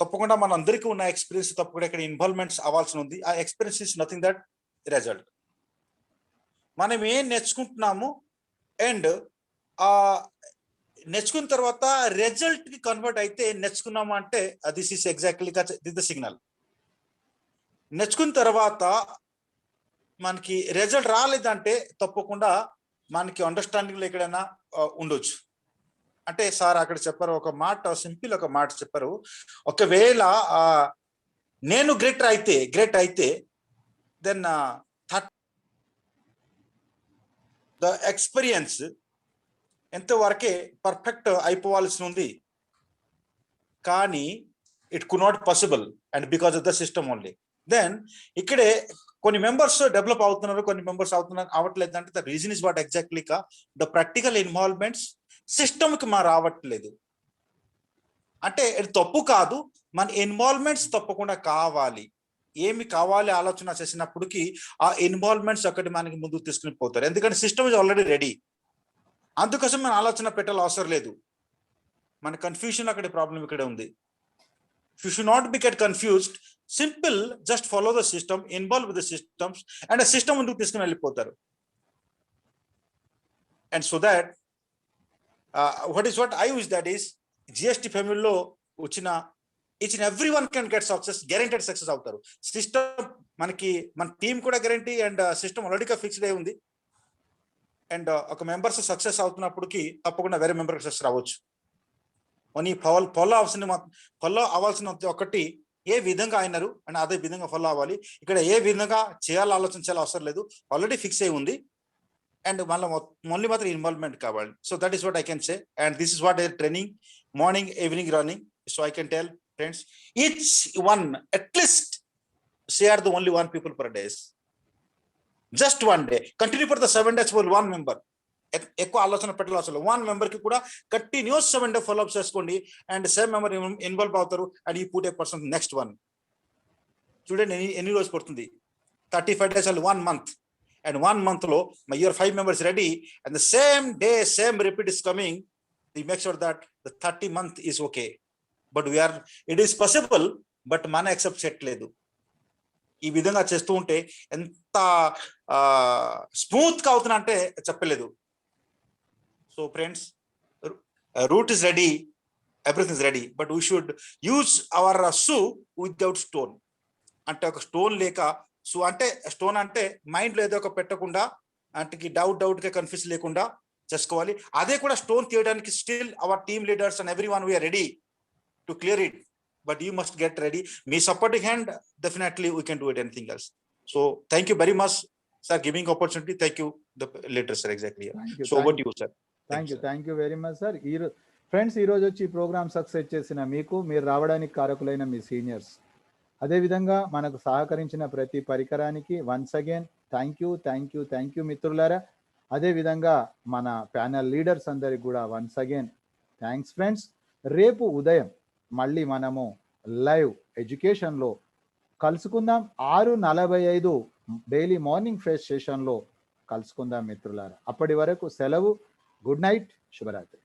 తప్పకుండా మన అందరికీ ఉన్న ఎక్స్పీరియన్స్ తప్పకుండా ఇక్కడ ఇన్వాల్వ్మెంట్స్ అవ్వాల్సి ఉంది. ఆ experience is nothing that result. మనం ఏం నేర్చుకుంటున్నాము అండ్ ఆ నేర్చుకున్న తర్వాత రిజల్ట్ కి కన్వర్ట్ అయితే నేర్చుకున్నాము అంటే this is exactly the signal. నేర్చుకున్న తర్వాత మనకి రిజల్ట్ రాలేదంటే తప్పకుండా మనకి అండర్స్టాండింగ్ ఎక్కడైనా ఉండొచ్చు. అంటే సార్ అక్కడ చెప్పారు ఒక మాట, సింపుల్ ఒక మాట చెప్పారు. ఒకవేళ నేను గ్రేట్ అయితే దెన్ ద ఎక్స్పీరియన్స్ ఎంతవరకే పర్ఫెక్ట్ అయిపోవాల్సి ఉంది. కానీ it could not possible and because of the system only. Then ఇక్కడే కొన్ని మెంబర్స్ డెవలప్ అవుతున్నారు, కొన్ని మెంబర్స్ అవ్వట్లేదు. అంటే the reason is what exactly the practical involvements system కి మా రావట్లేదు. అంటే ఇది తప్పు కాదు, మన ఇన్వాల్వ్మెంట్స్ తప్పకుండా కావాలి. ఏమి కావాలి ఆలోచన చేసినప్పటికీ ఆ ఇన్వాల్వ్మెంట్స్ అక్కడి మనకి ముందుకు తీసుకుని పోతారు. ఎందుకంటే సిస్టమ్ ఇస్ ఆల్రెడీ రెడీ. అందుకోసం మన ఆలోచన పెట్టాలి అవసరం లేదు. మన కన్ఫ్యూజన్ అక్కడ ప్రాబ్లం ఇక్కడే ఉంది. You should not be get confused. Simple, just follow the system, involve with the systems and ఆ సిస్టమ్ ముందుకు తీసుకుని వెళ్ళిపోతారు. And so that what I wish that is GST family లో వచ్చిన each and everyone can get success, guaranteed success అవుతారు. System మనకి మన team కూడా గ్యారంటీ అండ్ సిస్టమ్ ఆల్రెడీగా ఫిక్స్డ్ అయి ఉంది. అండ్ ఒక మెంబర్స్ సక్సెస్ అవుతున్నప్పటికి తప్పకుండా వేరే మెంబర్ సక్సెస్ రావచ్చు. ఓన్లీ ఫాలో అవ్వాల్సిన ఒకటి ఏ విధంగా అయినారు అండ్ అదే విధంగా ఫాలో అవ్వాలి. ఇక్కడ ఏ విధంగా చేయాలో ఆలోచించాలి అవసరం లేదు, ఆల్రెడీ ఫిక్స్ అయి ఉంది. అండ్ మళ్ళీ ఓన్లీ మాత్రం ఇన్వాల్వ్మెంట్ కావాలి. So that is what I can say. And this is what training morning evening running. So I can tell friends each one at least share the only one people per day. Just one day. Continue for the 7 days for one member. ఎక్కువ ఆలోచన పెట్టాలి అసలు. 1 member కి కూడా continuous 7 day follow up చేసుకోండి and same member involve అవుతారు and ఈ put a person next one. చూడండి ఎన్ని రోజులు పడుతుంది. 35 days and 1 month. And 1 month లో your 5 members ready and the same day same repeat is coming. We make sure that the 30 month is okay. But it is possible, but మన accept చేయట్లేదు. ఈ విధంగా చేస్తూ ఉంటే ఎంత స్మూత్ గా అవుతున్నా అంటే చెప్పలేదు. So friends, route is ready, everything is ready, but we should use our shoe without stone. అంటే ఒక స్టోన్ లేక షూ అంటే స్టోన్ అంటే మైండ్ లో ఏదో ఒక పెట్టకుండా, అంటే డౌట్ గా కన్ఫ్యూజ్ లేకుండా చేసుకోవాలి. అదే కూడా స్టోన్ తీయడానికి still our team leaders and everyone we are ready to clear it, but you must get ready. మీ supporting hand definitely we can do it anything else. So thank you very much sir giving opportunity. Thank you the leader sir. Exactly. So over to you sir. Thank you very much sir. Friends, ఈరోజు వచ్చి ఈ programme success చేసిన మీకు, మీరు రావడానికి కారకులైన మీ seniors, అదేవిధంగా మనకు సహకరించిన ప్రతి పరికరానికి వన్స్ అగైన్ థ్యాంక్ యూ మిత్రులారా. అదేవిధంగా మన ప్యానల్ లీడర్స్ అందరికి కూడా వన్స్ అగైన్ థ్యాంక్స్ ఫ్రెండ్స్. రేపు ఉదయం మళ్ళీ మనము లైవ్ ఎడ్యుకేషన్లో కలుసుకుందాం. 6:45 డైలీ మార్నింగ్ ఫ్రెష్ సెషన్లో కలుసుకుందాం మిత్రులారా. అప్పటి వరకు సెలవు. Good night, శుభరాత్రి.